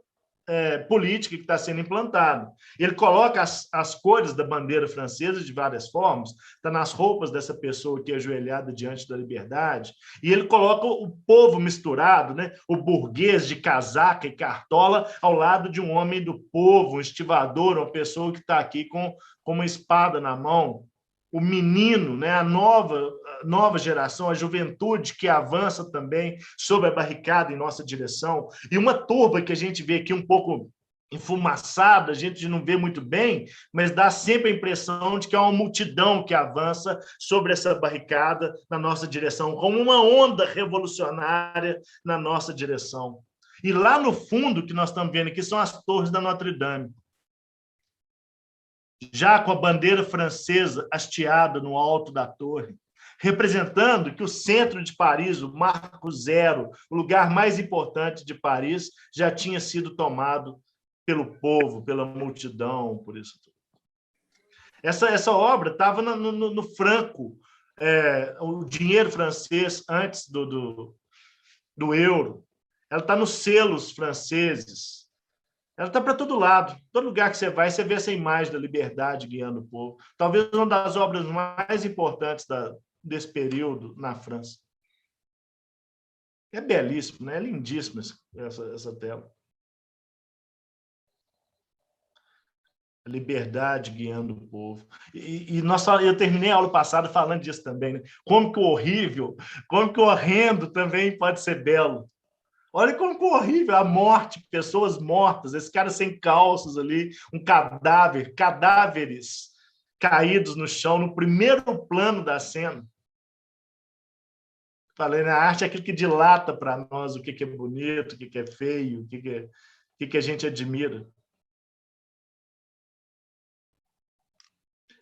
política que está sendo implantada. Ele coloca as cores da bandeira francesa de várias formas, está nas roupas dessa pessoa que é ajoelhada diante da liberdade, e ele coloca o povo misturado, né? O burguês de casaca e cartola ao lado de um homem do povo, um estivador, uma pessoa que está aqui com uma espada na mão. O menino, né? A nova geração, a juventude que avança também sobre a barricada em nossa direção, e uma turba que a gente vê aqui um pouco enfumaçada, a gente não vê muito bem, mas dá sempre a impressão de que é uma multidão que avança sobre essa barricada na nossa direção, como uma onda revolucionária na nossa direção. E lá no fundo, que nós estamos vendo aqui, são as torres da Notre Dame. Já com a bandeira francesa hasteada no alto da torre, representando que o centro de Paris, o Marco Zero, o lugar mais importante de Paris, já tinha sido tomado pelo povo, pela multidão, por isso tudo. Essa obra estava no franco, o dinheiro francês antes do euro. Ela está nos selos franceses. Ela está para todo lado. Todo lugar que você vai, você vê essa imagem da liberdade guiando o povo. Talvez uma das obras mais importantes desse período na França. É belíssimo, né? É lindíssima essa tela. A liberdade guiando o povo. Eu terminei a aula passada falando disso também, né? Como que o horrível, como que o horrendo também pode ser belo. Olha como que é horrível a morte, pessoas mortas, esse cara sem calças ali, um cadáver, cadáveres caídos no chão, no primeiro plano da cena. Falei, né? A arte é aquilo que dilata para nós o que é bonito, o que é feio, o que a gente admira.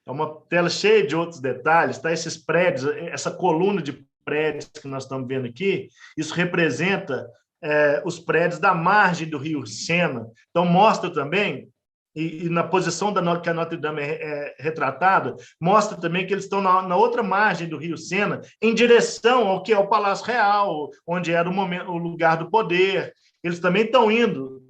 É uma tela cheia de outros detalhes, tá? Esses prédios, essa coluna de prédios que nós estamos vendo aqui, isso representa os prédios da margem do rio Sena. Então, mostra também, e na posição que a Notre Dame é retratada, mostra também que eles estão na outra margem do rio Sena, em direção ao que é o Palácio Real, onde era o lugar do poder. Eles também estão indo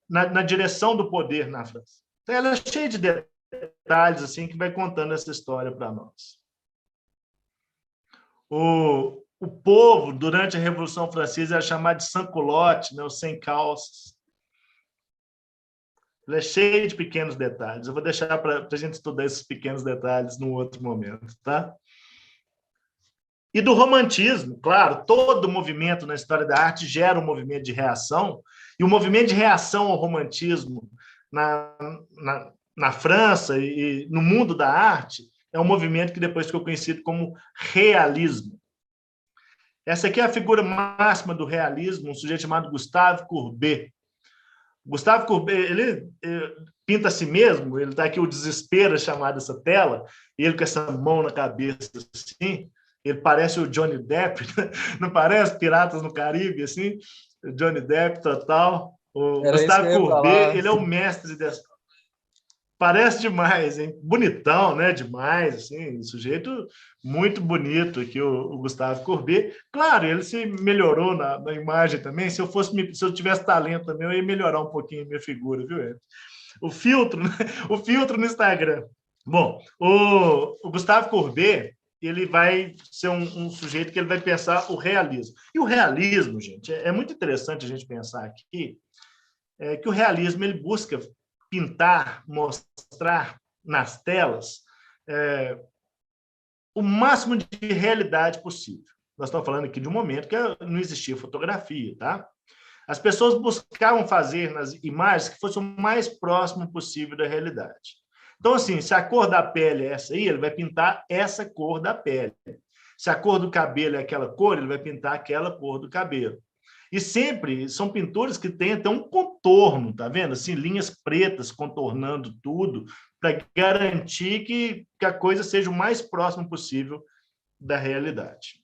na direção do poder na França. Então, ela é cheia de detalhes assim, que vai contando essa história para nós. O povo, durante a Revolução Francesa, era chamado de sans-culotte, né, os sem calças. Ele é cheio de pequenos detalhes. Eu vou deixar para a gente estudar esses pequenos detalhes num outro momento, tá? E do romantismo, claro, todo movimento na história da arte gera um movimento de reação, e o movimento de reação ao romantismo na França e no mundo da arte é um movimento que depois ficou conhecido como realismo. Essa aqui é a figura máxima do realismo, um sujeito chamado Gustave Courbet. Gustave Courbet, ele pinta a si mesmo, ele está aqui o desespero chamado essa tela, e ele com essa mão na cabeça assim, ele parece o Johnny Depp, não parece? Piratas no Caribe, assim, o Johnny Depp total. O Gustave Courbet, ele é o mestre dessa. Parece demais, hein? Bonitão, né? Demais, assim, um sujeito muito bonito aqui, o Gustave Courbet. Claro, ele se melhorou na imagem também. Se eu tivesse talento também, eu ia melhorar um pouquinho a minha figura, viu, Ed? O filtro, né? O filtro no Instagram. Bom, o Gustave Courbet, ele vai ser um sujeito que ele vai pensar o realismo. E o realismo, gente, é muito interessante a gente pensar aqui, que o realismo ele busca pintar, mostrar nas telas o máximo de realidade possível. Nós estamos falando aqui de um momento que não existia fotografia, tá? As pessoas buscavam fazer nas imagens que fosse o mais próximo possível da realidade. Então, assim, se a cor da pele é essa aí, ele vai pintar essa cor da pele. Se a cor do cabelo é aquela cor, ele vai pintar aquela cor do cabelo. E sempre são pinturas que têm até um contorno, tá vendo? Assim, linhas pretas contornando tudo, para garantir que a coisa seja o mais próximo possível da realidade.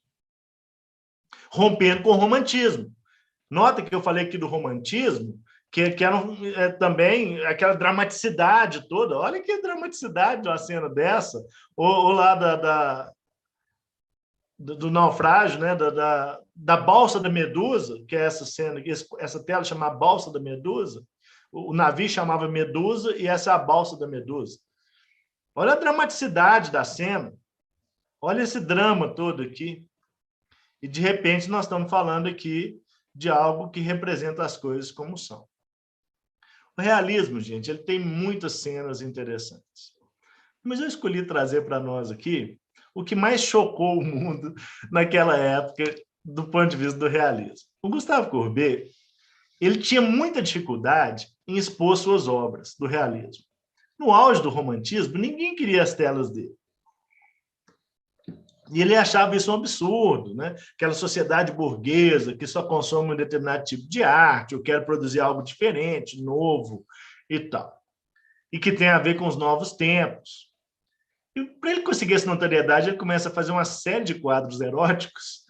Rompendo com o romantismo. Nota que eu falei aqui do romantismo, que era também aquela dramaticidade toda. Olha que dramaticidade de uma cena dessa. Ou lá do naufrágio, né? da balsa da Medusa, que é essa cena, essa tela chamada Balsa da Medusa. O navio chamava Medusa e essa é a balsa da Medusa. Olha a dramaticidade da cena. Olha esse drama todo aqui. E, de repente, nós estamos falando aqui de algo que representa as coisas como são. O realismo, gente, ele tem muitas cenas interessantes. Mas eu escolhi trazer para nós aqui o que mais chocou o mundo naquela época do ponto de vista do realismo. O Gustave Courbet, ele tinha muita dificuldade em expor suas obras do realismo. No auge do romantismo, ninguém queria as telas dele. E ele achava isso um absurdo, né? Aquela sociedade burguesa que só consome um determinado tipo de arte, ou quer produzir algo diferente, novo e tal. E que tem a ver com os novos tempos. E para ele conseguir essa notoriedade, ele começa a fazer uma série de quadros eróticos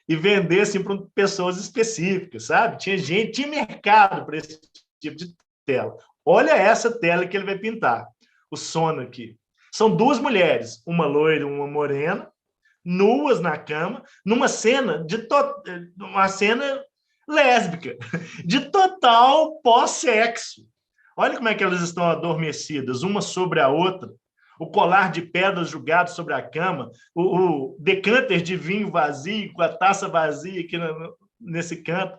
e vender assim, para pessoas específicas, sabe? Tinha mercado para esse tipo de tela. Olha essa tela que ele vai pintar, o sono aqui. São duas mulheres, uma loira e uma morena, nuas na cama, numa cena lésbica, de total pós-sexo. Olha como é que elas estão adormecidas, uma sobre a outra. O colar de pedras jogado sobre a cama, o decanter de vinho vazio, com a taça vazia aqui nesse canto.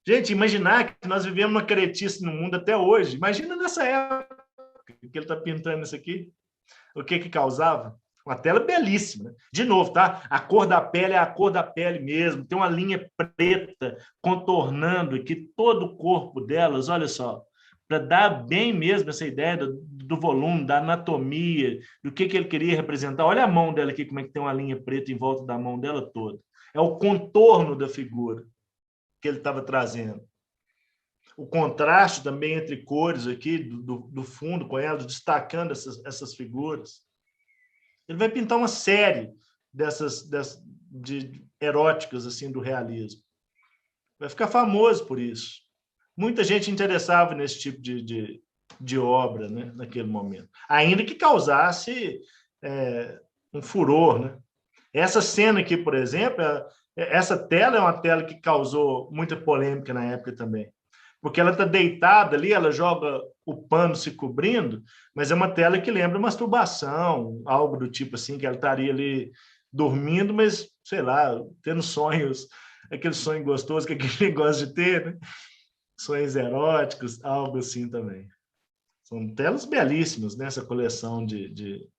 Gente, imaginar que nós vivemos uma caretice no mundo até hoje. Imagina nessa época que ele está pintando isso aqui. O que causava? Uma tela belíssima. De novo, tá? A cor da pele é a cor da pele mesmo. Tem uma linha preta contornando aqui todo o corpo delas, olha só. Para dar bem mesmo essa ideia do volume, da anatomia, do que ele queria representar. Olha a mão dela aqui, como é que tem uma linha preta em volta da mão dela toda. É o contorno da figura que ele estava trazendo. O contraste também entre cores aqui, do fundo com elas, destacando essas figuras. Ele vai pintar uma série de eróticas assim, do realismo. Vai ficar famoso por isso. Muita gente interessava nesse tipo de obra, né, naquele momento. Ainda que causasse um furor. Né? Essa cena aqui, por exemplo, essa tela é uma tela que causou muita polêmica na época também. Porque ela está deitada ali, ela joga o pano se cobrindo, mas é uma tela que lembra masturbação, algo do tipo assim, que ela estaria ali dormindo, mas, sei lá, tendo sonhos, aquele sonho gostoso que aquele gosta de ter, né? Sonhos eróticos, algo assim também. São telas belíssimas nessa coleção de...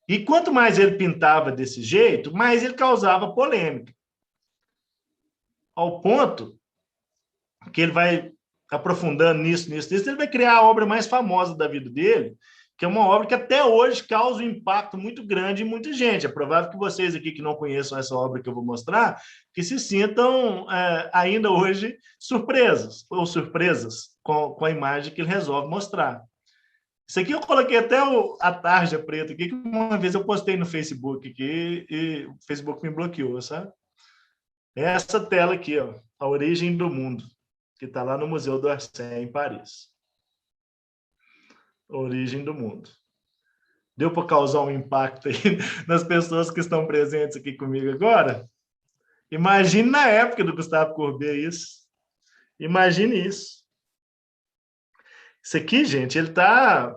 E quanto mais ele pintava desse jeito, mais ele causava polêmica. Ao ponto que ele vai aprofundando nisso, ele vai criar a obra mais famosa da vida dele, que é uma obra que até hoje causa um impacto muito grande em muita gente. É provável que vocês aqui que não conheçam essa obra que eu vou mostrar, que se sintam ainda hoje surpresas com a imagem que ele resolve mostrar. Isso aqui eu coloquei até a tarja preta aqui, que uma vez eu postei no Facebook aqui e o Facebook me bloqueou, sabe? Essa tela aqui, ó, A Origem do Mundo, que está lá no Museu d'Orsay, em Paris. A Origem do Mundo. Deu para causar um impacto aí nas pessoas que estão presentes aqui comigo agora? Imagine na época do Gustave Courbet isso. Imagine isso. Isso aqui, gente, ele está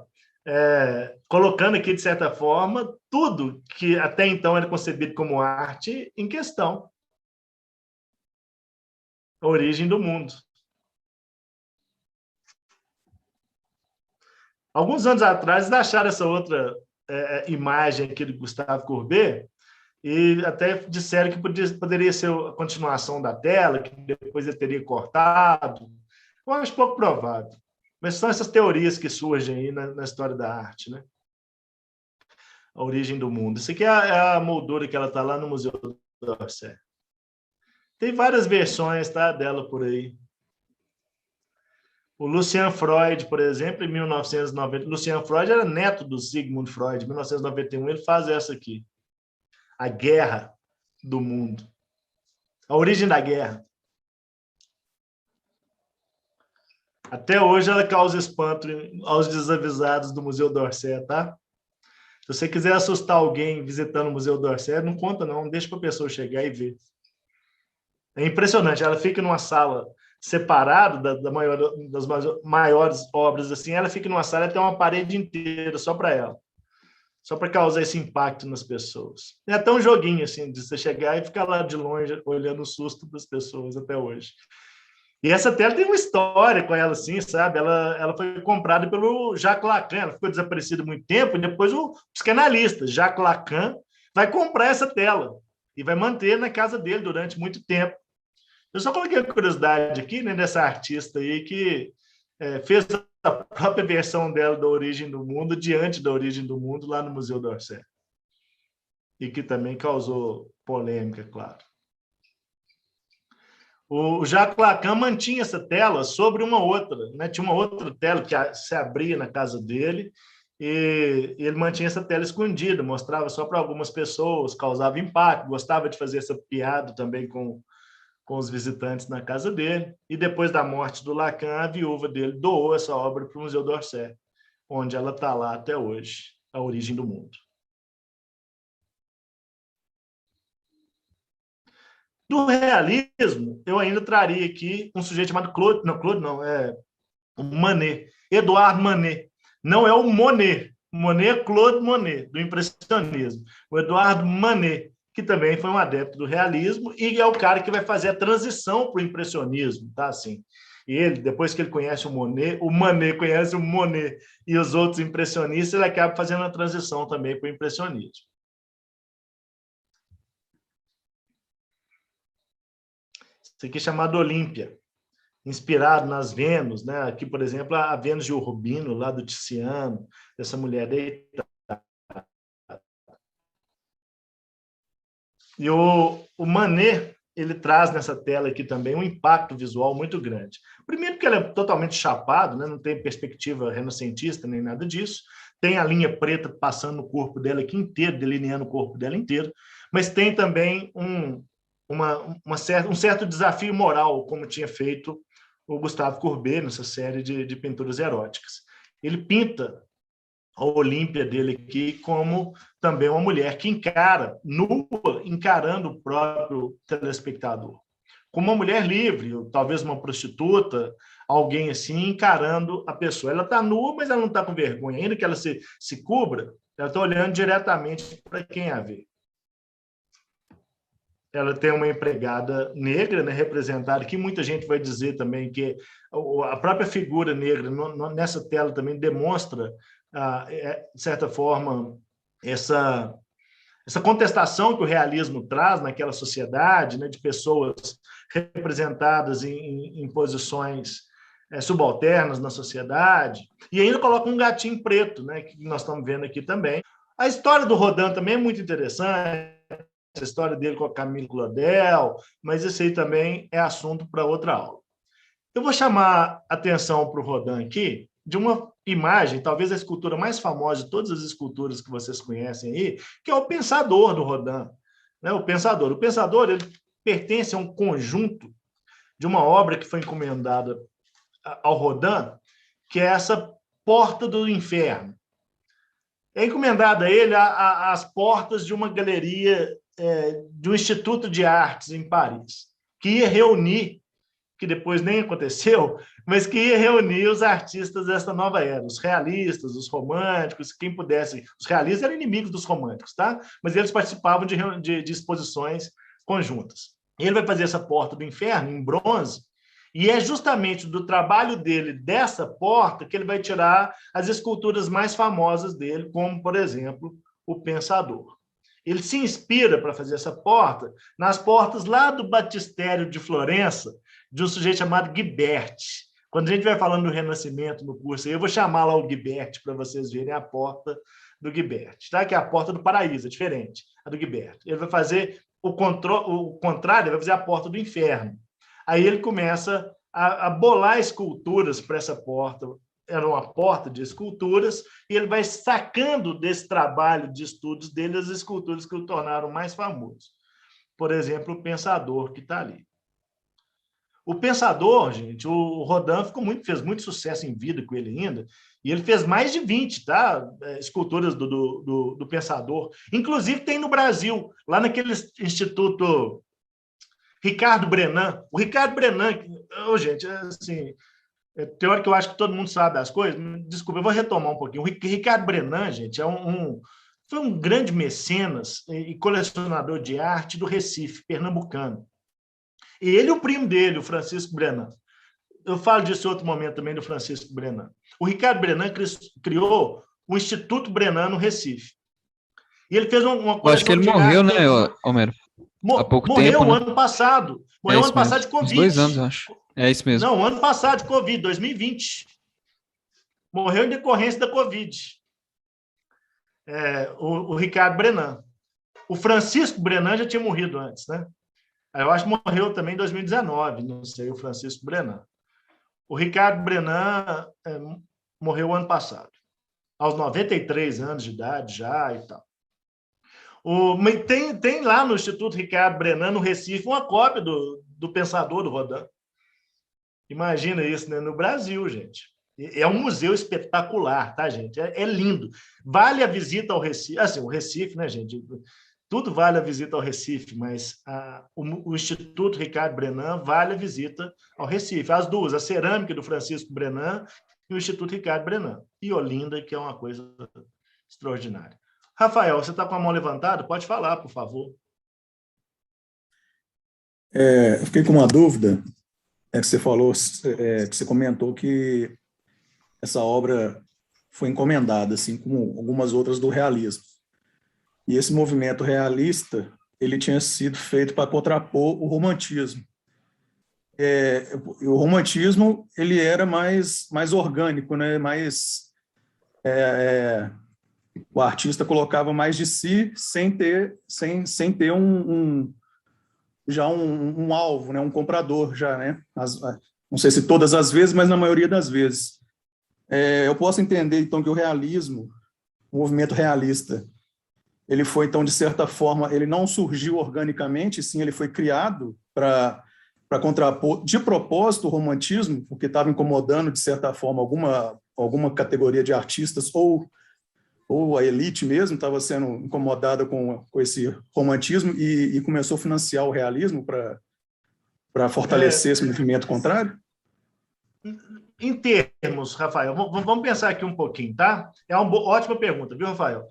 colocando aqui, de certa forma, tudo que até então era concebido como arte em questão. A origem do mundo. Alguns anos atrás, eles acharam essa outra imagem aqui do Gustave Courbet e até disseram que poderia ser a continuação da tela, que depois ele teria cortado. Eu acho pouco provável. Mas são essas teorias que surgem aí na história da arte, né? A origem do mundo. Isso aqui é a moldura que ela está lá no Museu d'Orsay. Tem várias versões, tá, dela por aí. O Lucian Freud, por exemplo, em 1990, Lucian Freud era neto do Sigmund Freud. Em 1991, ele faz essa aqui. A Guerra do Mundo. A origem da guerra. Até hoje ela causa espanto aos desavisados do Museu d'Orsay, tá? Se você quiser assustar alguém visitando o Museu d'Orsay, não conta não, deixa para a pessoa chegar e ver. É impressionante, ela fica numa sala separada das maiores obras, assim, ela fica numa sala e tem uma parede inteira só para ela. Só para causar esse impacto nas pessoas. É até um joguinho, assim, de você chegar e ficar lá de longe olhando o susto das pessoas até hoje. E essa tela tem uma história com ela, assim, sabe? Ela foi comprada pelo Jacques Lacan, ela ficou desaparecida há muito tempo, e depois o psicanalista Jacques Lacan vai comprar essa tela e vai manter na casa dele durante muito tempo. Eu só coloquei a curiosidade aqui, né, dessa artista aí que fez a própria versão dela da Origem do Mundo diante da Origem do Mundo lá no Museu d'Orsay. E que também causou polêmica, claro. O Jacques Lacan mantinha essa tela sobre uma outra, né? Tinha uma outra tela que se abria na casa dele e ele mantinha essa tela escondida, mostrava só para algumas pessoas, causava impacto, gostava de fazer essa piada também com os visitantes na casa dele. E depois da morte do Lacan, a viúva dele doou essa obra para o Museu d'Orsay, onde ela está lá até hoje, A Origem do Mundo. Do realismo, eu ainda traria aqui um sujeito chamado Claude não, é o Manet, Edouard Manet. Não é o Monet. Monet é Claude Monet, do impressionismo. O Edouard Manet, que também foi um adepto do realismo e é o cara que vai fazer a transição para o impressionismo, tá? Assim, e ele, depois que ele conhece o Manet conhece o Monet e os outros impressionistas, ele acaba fazendo a transição também para o impressionismo. Isso aqui é chamado Olímpia, inspirado nas Vênus, né? Aqui, por exemplo, a Vênus de Urbino, lá do Tiziano, dessa mulher deitada. E o Manet, ele traz nessa tela aqui também um impacto visual muito grande. Primeiro porque ele é totalmente chapado, né? Não tem perspectiva renascentista nem nada disso. Tem a linha preta passando no corpo dela aqui inteiro, delineando o corpo dela inteiro. Mas tem também um certo desafio moral, como tinha feito o Gustave Courbet nessa série de pinturas eróticas. Ele pinta a Olímpia dele aqui como também uma mulher que encara, nua, encarando o próprio telespectador. Como uma mulher livre, ou talvez uma prostituta, alguém assim, encarando a pessoa. Ela está nua, mas ela não está com vergonha. Ainda que ela se cubra, ela está olhando diretamente para quem a vê. Ela tem uma empregada negra, né, representada, que muita gente vai dizer também que a própria figura negra nessa tela também demonstra, de certa forma, essa contestação que o realismo traz naquela sociedade, né, de pessoas representadas em posições subalternas na sociedade, e ainda coloca um gatinho preto, né, que nós estamos vendo aqui também. A história do Rodin também é muito interessante, a história dele com a Camille Claudel, mas isso aí também é assunto para outra aula. Eu vou chamar a atenção para o Rodin aqui de uma imagem, talvez a escultura mais famosa de todas as esculturas que vocês conhecem aí, que é o Pensador do Rodin. Né? O Pensador ele pertence a um conjunto de uma obra que foi encomendada ao Rodin, que é essa Porta do Inferno. É encomendada a ele as portas de uma galeria de um Instituto de Artes em Paris, que ia reunir, que depois nem aconteceu, mas que ia reunir os artistas dessa nova era, os realistas, os românticos, quem pudesse. Os realistas eram inimigos dos românticos, tá? Mas eles participavam de exposições conjuntas. Ele vai fazer essa Porta do Inferno em bronze, e é justamente do trabalho dele, dessa porta, que ele vai tirar as esculturas mais famosas dele, como, por exemplo, o Pensador. Ele se inspira para fazer essa porta nas portas lá do Batistério de Florença, de um sujeito chamado Ghiberti. Quando a gente vai falando do Renascimento no curso, eu vou chamar lá o Ghiberti para vocês verem a porta do Ghiberti, tá? Que é a porta do paraíso, é diferente, a do Ghiberti. Ele vai fazer o contrário, ele vai fazer a porta do inferno. Aí ele começa a bolar esculturas para essa porta. Era uma porta de esculturas, e ele vai sacando desse trabalho de estudos dele as esculturas que o tornaram mais famoso. Por exemplo, o Pensador, que está ali. O Pensador, gente, o Rodin fez muito sucesso em vida com ele ainda, e ele fez mais de 20, tá? Esculturas do Pensador. Inclusive tem no Brasil, lá naquele Instituto Ricardo Brenan. O Ricardo Brenan, gente, assim... Tem hora que eu acho que todo mundo sabe as coisas. Desculpa, eu vou retomar um pouquinho. O Ricardo Brenan, gente, foi um grande mecenas e colecionador de arte do Recife, pernambucano. E ele e o primo dele, o Francisco Brenan. Eu falo disso em outro momento também, do Francisco Brenan. O Ricardo Brenan criou o Instituto Brenan no Recife. E ele fez uma coleção. Eu acho que ele morreu, né, Homero? Há pouco morreu tempo, ano passado. Morreu ano passado de Covid. Uns 2 anos, eu acho. É isso mesmo. Não, ano passado de Covid, 2020. Morreu em decorrência da Covid. O Ricardo Brenan. O Francisco Brenan já tinha morrido antes, né? Eu acho que morreu também em 2019, não sei, o Francisco Brenan. O Ricardo Brenan morreu ano passado, aos 93 anos de idade já e tal. Tem lá no Instituto Ricardo Brenan, no Recife, uma cópia do Pensador do Rodin. Imagina isso, né? No Brasil, gente. É um museu espetacular, tá, gente? É lindo. Vale a visita ao Recife. Assim, o Recife, né, gente? tudo vale a visita ao Recife, mas o Instituto Ricardo Brenan vale a visita ao Recife. As duas, a cerâmica do Francisco Brenan e o Instituto Ricardo Brenan. E Olinda, que é uma coisa extraordinária. Rafael, você está com a mão levantada? Pode falar, por favor. Eu fiquei com uma dúvida, que você falou, que você comentou que essa obra foi encomendada, assim como algumas outras do realismo. E esse movimento realista, ele tinha sido feito para contrapor o romantismo. O romantismo, ele era mais orgânico, né? O artista colocava mais de si sem ter um alvo, né? Um comprador já, né? Não sei se todas as vezes, mas na maioria das vezes. Eu posso entender, então, que o realismo, o movimento realista, ele foi, então, de certa forma, ele não surgiu organicamente, sim, ele foi criado para contrapor, de propósito, o romantismo, porque estava incomodando, de certa forma, alguma categoria de artistas, ou a elite mesmo estava sendo incomodada com esse romantismo e começou a financiar o realismo para fortalecer esse movimento contrário? Em termos, Rafael, vamos pensar aqui um pouquinho, tá? É uma ótima pergunta, viu, Rafael?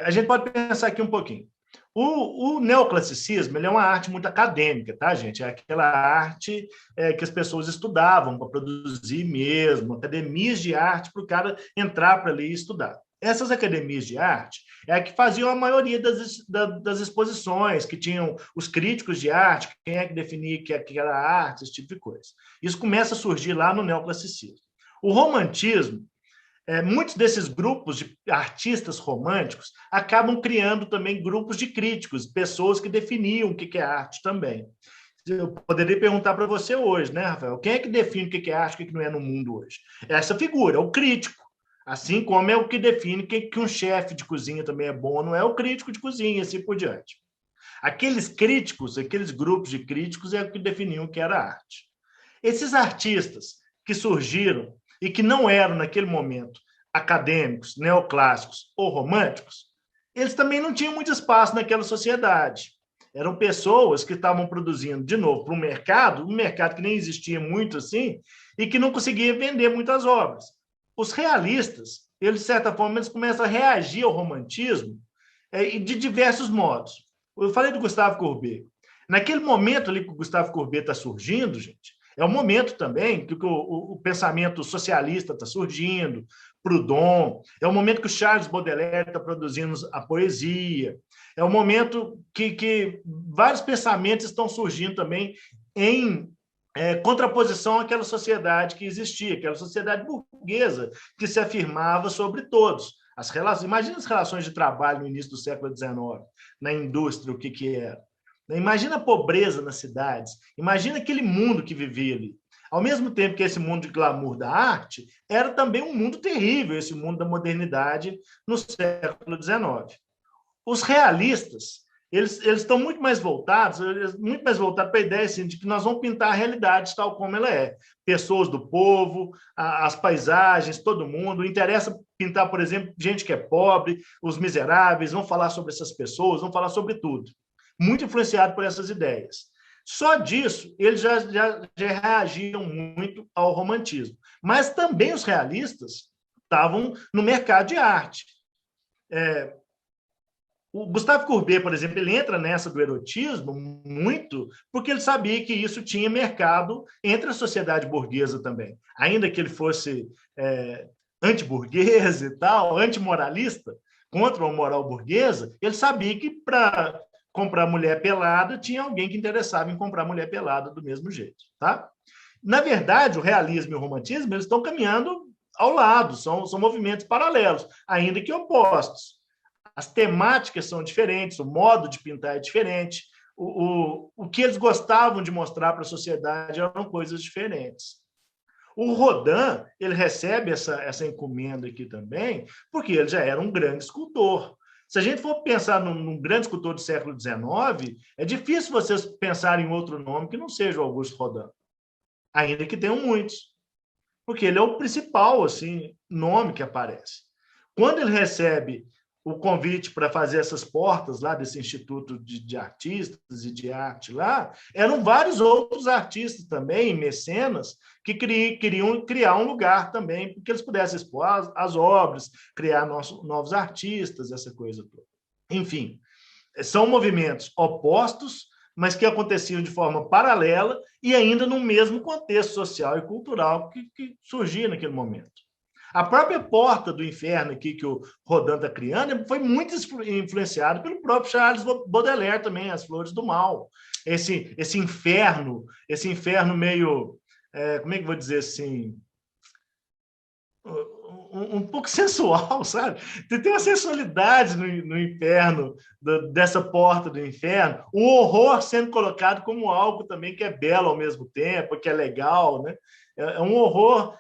A gente pode pensar aqui um pouquinho. O neoclassicismo, ele é uma arte muito acadêmica, tá, gente? É aquela arte que as pessoas estudavam para produzir mesmo, academias de arte para o cara entrar para ler e estudar. Essas academias de arte é a que faziam a maioria das exposições, que tinham os críticos de arte, quem é que definia que era arte, esse tipo de coisa. Isso começa a surgir lá no neoclassicismo. O romantismo, muitos desses grupos de artistas românticos acabam criando também grupos de críticos, pessoas que definiam o que é arte também. Eu poderia perguntar para você hoje, né, Rafael? Quem é que define o que é arte e o que não é no mundo hoje? Essa figura, é o crítico. Assim como é o que define que um chefe de cozinha também é bom, não é o crítico de cozinha, e assim por diante. Aqueles críticos, aqueles grupos de críticos é o que definiam o que era arte. Esses artistas que surgiram e que não eram, naquele momento, acadêmicos, neoclássicos ou românticos, eles também não tinham muito espaço naquela sociedade. Eram pessoas que estavam produzindo, de novo, para um mercado que nem existia muito assim, e que não conseguia vender muitas obras. Os realistas, eles, de certa forma, eles começam a reagir ao romantismo de diversos modos. Eu falei do Gustave Courbet. Naquele momento ali que o Gustave Courbet está surgindo, gente, é o momento também que o pensamento socialista está surgindo, Proudhon, é o momento que o Charles Baudelaire está produzindo a poesia, é o momento que vários pensamentos estão surgindo também em contraposição àquela sociedade que existia, aquela sociedade burguesa que se afirmava sobre todos. Imagina as relações de trabalho no início do século XIX, na indústria, o que era. Imagina a pobreza nas cidades, imagina aquele mundo que vivia ali. Ao mesmo tempo que esse mundo de glamour da arte, era também um mundo terrível, esse mundo da modernidade no século XIX. Os realistas, eles estão muito mais voltados para a ideia assim, de que nós vamos pintar a realidade tal como ela é. Pessoas do povo, as paisagens, todo mundo. Interessa pintar, por exemplo, gente que é pobre, os miseráveis, vão falar sobre essas pessoas, vão falar sobre tudo. Muito influenciado por essas ideias. Só disso, eles já reagiam muito ao romantismo. Mas também os realistas estavam no mercado de arte. O Gustave Courbet, por exemplo, ele entra nessa do erotismo muito porque ele sabia que isso tinha mercado entre a sociedade burguesa também. Ainda que ele fosse antiburguês e tal, antimoralista, contra a moral burguesa, ele sabia que para comprar mulher pelada tinha alguém que interessava em comprar mulher pelada do mesmo jeito. Tá? Na verdade, o realismo e o romantismo eles estão caminhando ao lado, são movimentos paralelos, ainda que opostos. As temáticas são diferentes, o modo de pintar é diferente, o que eles gostavam de mostrar para a sociedade eram coisas diferentes. O Rodin, ele recebe essa encomenda aqui também, porque ele já era um grande escultor. Se a gente for pensar num grande escultor do século XIX, é difícil vocês pensarem em outro nome que não seja o Auguste Rodin, ainda que tenham muitos, porque ele é o principal assim, nome que aparece. Quando ele recebe o convite para fazer essas portas lá desse Instituto de Artistas e de Arte lá, eram vários outros artistas também, mecenas, que queriam criar um lugar também, porque eles pudessem expor as obras, criar novos artistas, essa coisa toda. Enfim, são movimentos opostos, mas que aconteciam de forma paralela e ainda no mesmo contexto social e cultural que surgia naquele momento. A própria Porta do Inferno aqui que o Rodin está criando foi muito influenciado pelo próprio Charles Baudelaire também, As Flores do Mal. Esse inferno meio, como é que eu vou dizer assim, um pouco sensual, sabe? Tem uma sensualidade no inferno, dessa Porta do Inferno, um horror sendo colocado como algo também que é belo ao mesmo tempo, que é legal, né? É um horror...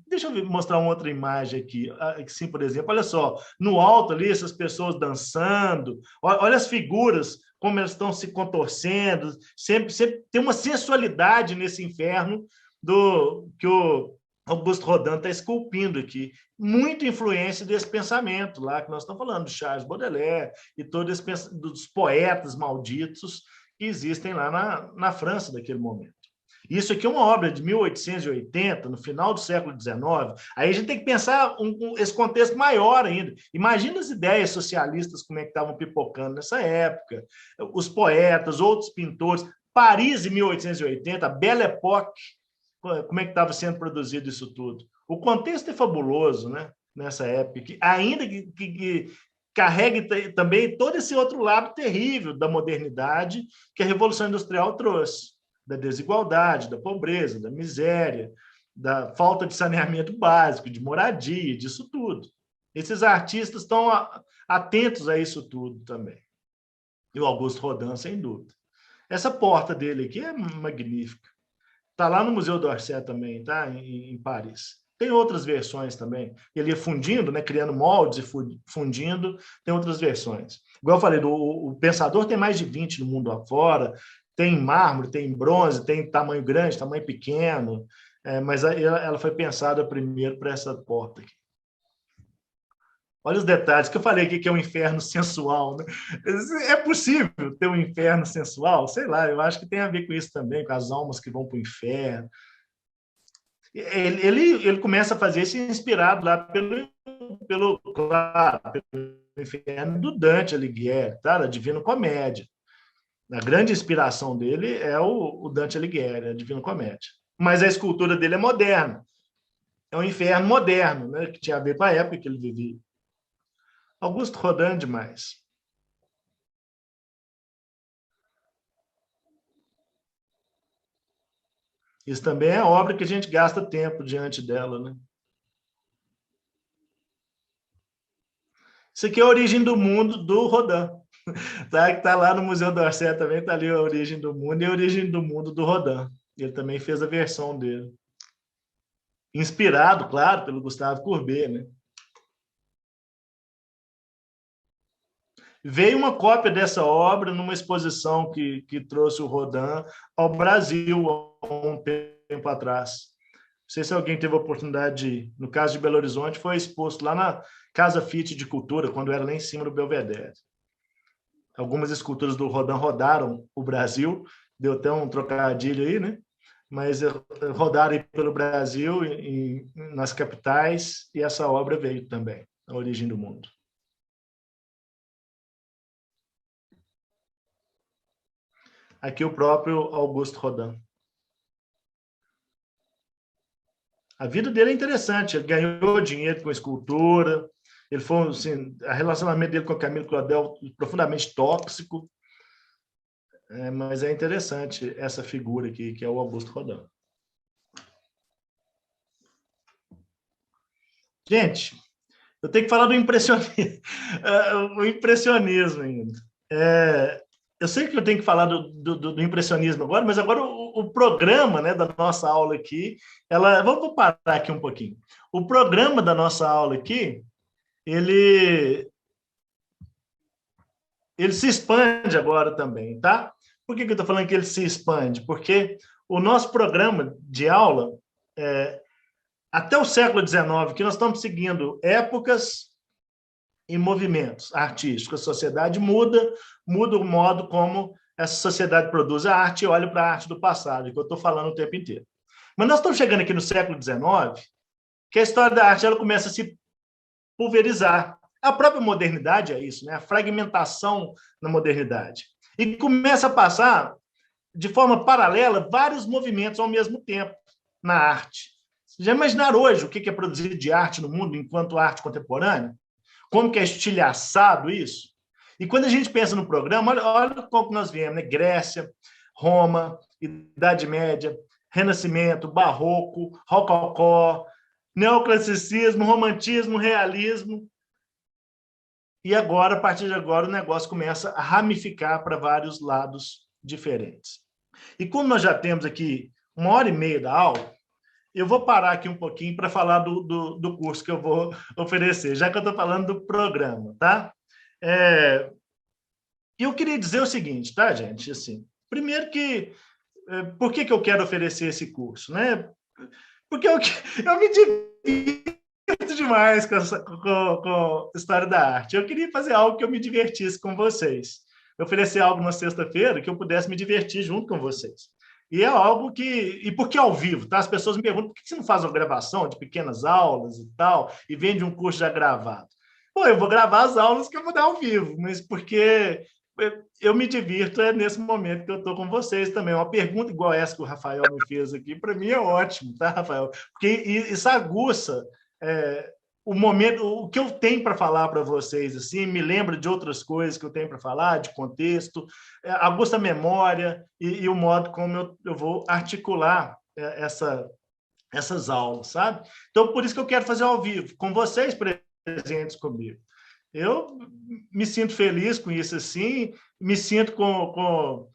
Deixa eu mostrar uma outra imagem aqui. Sim, por exemplo, olha só, no alto ali, essas pessoas dançando, olha as figuras, como elas estão se contorcendo, sempre tem uma sensualidade nesse inferno que o Auguste Rodin está esculpindo aqui. Muito influência desse pensamento lá que nós estamos falando, do Charles Baudelaire e todos dos poetas malditos que existem lá na França daquele momento. Isso aqui é uma obra de 1880, no final do século XIX. Aí a gente tem que pensar esse contexto maior ainda. Imagina as ideias socialistas, como é que estavam pipocando nessa época. Os poetas, outros pintores. Paris, em 1880, a Belle Époque, como é que estava sendo produzido isso tudo. O contexto é fabuloso, né? Nessa época, ainda que carregue também todo esse outro lado terrível da modernidade que a Revolução Industrial trouxe. Da desigualdade, da pobreza, da miséria, da falta de saneamento básico, de moradia, disso tudo. Esses artistas estão atentos a isso tudo também. E o Auguste Rodin, sem dúvida. Essa porta dele aqui é magnífica. Está lá no Museu d'Orsay também, tá? Em Paris. Tem outras versões também. Ele ia fundindo, né? Criando moldes e fundindo. Tem outras versões. Igual eu falei, o Pensador tem mais de 20 no mundo afora. Tem mármore, tem bronze, tem tamanho grande, tamanho pequeno, mas ela foi pensada primeiro para essa porta aqui. Olha os detalhes que eu falei aqui, que é um inferno sensual, né? É possível ter um inferno sensual? Sei lá, eu acho que tem a ver com isso também, com as almas que vão para o inferno. Ele começa a fazer isso inspirado lá pelo inferno do Dante Alighieri, tá? Da Divina Comédia. A grande inspiração dele é o Dante Alighieri, a Divina Comédia. Mas a escultura dele é moderna. É um inferno moderno, né, que tinha a ver com a época que ele vivia. Auguste Rodin demais. Isso também é obra que a gente gasta tempo diante dela, né? Isso aqui é a origem do mundo do Rodin. Tá, que está lá no Museu d'Orsay também, está ali a origem do mundo e a origem do mundo do Rodin. Ele também fez a versão dele. Inspirado, claro, pelo Gustave Courbet, né? Veio uma cópia dessa obra numa exposição que trouxe o Rodin ao Brasil há um tempo atrás. Não sei se alguém teve a oportunidade de ir. No caso de Belo Horizonte, foi exposto lá na Casa Fiat de Cultura, quando era lá em cima do Belvedere. Algumas esculturas do Rodin rodaram o Brasil, deu até um trocadilho aí, né? Mas rodaram aí pelo Brasil, nas capitais, e essa obra veio também, A Origem do Mundo. Aqui o próprio Auguste Rodin. A vida dele é interessante, ele ganhou dinheiro com escultura, ele foi, assim, o relacionamento dele com a Camille Claudel profundamente tóxico, mas é interessante essa figura aqui, que é o Auguste Rodin. Gente, eu tenho que falar do impressionismo, o impressionismo ainda. Eu sei que eu tenho que falar do impressionismo agora, mas agora o programa, né, da nossa aula aqui, vou parar aqui um pouquinho. O programa da nossa aula aqui, ele se expande agora também, tá? Por que eu estou falando que ele se expande? Porque o nosso programa de aula, até o século XIX, que nós estamos seguindo épocas e movimentos artísticos. A sociedade muda o modo como essa sociedade produz a arte e olha para a arte do passado, que eu estou falando o tempo inteiro. Mas nós estamos chegando aqui no século XIX, que a história da arte ela começa a se pulverizar. A própria modernidade é isso, né? A fragmentação na modernidade. E começa a passar, de forma paralela, vários movimentos ao mesmo tempo na arte. Já imaginaram hoje o que é produzido de arte no mundo enquanto arte contemporânea? Como que é estilhaçado isso? E quando a gente pensa no programa, olha como nós viemos, né? Grécia, Roma, Idade Média, Renascimento, Barroco, Rococó, Neoclassicismo, Romantismo, Realismo. E agora, a partir de agora, o negócio começa a ramificar para vários lados diferentes. E como nós já temos aqui 1h30 da aula, eu vou parar aqui um pouquinho para falar do curso que eu vou oferecer, já que eu estou falando do programa, tá? Eu queria dizer o seguinte, tá, gente? Assim, primeiro que... Por que eu quero oferecer esse curso, né? Porque eu me divirto demais com a história da arte. Eu queria fazer algo que eu me divertisse com vocês. Oferecer algo na sexta-feira que eu pudesse me divertir junto com vocês. E é algo que... E por que ao vivo? Tá? As pessoas me perguntam por que você não faz uma gravação de pequenas aulas e tal, e vende um curso já gravado? Pô, eu vou gravar as aulas que eu vou dar ao vivo, mas porque eu me divirto nesse momento que eu estou com vocês também. Uma pergunta igual essa que o Rafael me fez aqui, para mim é ótimo, tá, Rafael? Porque isso aguça o momento, o que eu tenho para falar para vocês, assim, me lembra de outras coisas que eu tenho para falar, de contexto, aguça a memória e o modo como eu vou articular essas aulas, sabe? Então, por isso que eu quero fazer ao vivo, com vocês presentes comigo. Eu me sinto feliz com isso, assim, me sinto com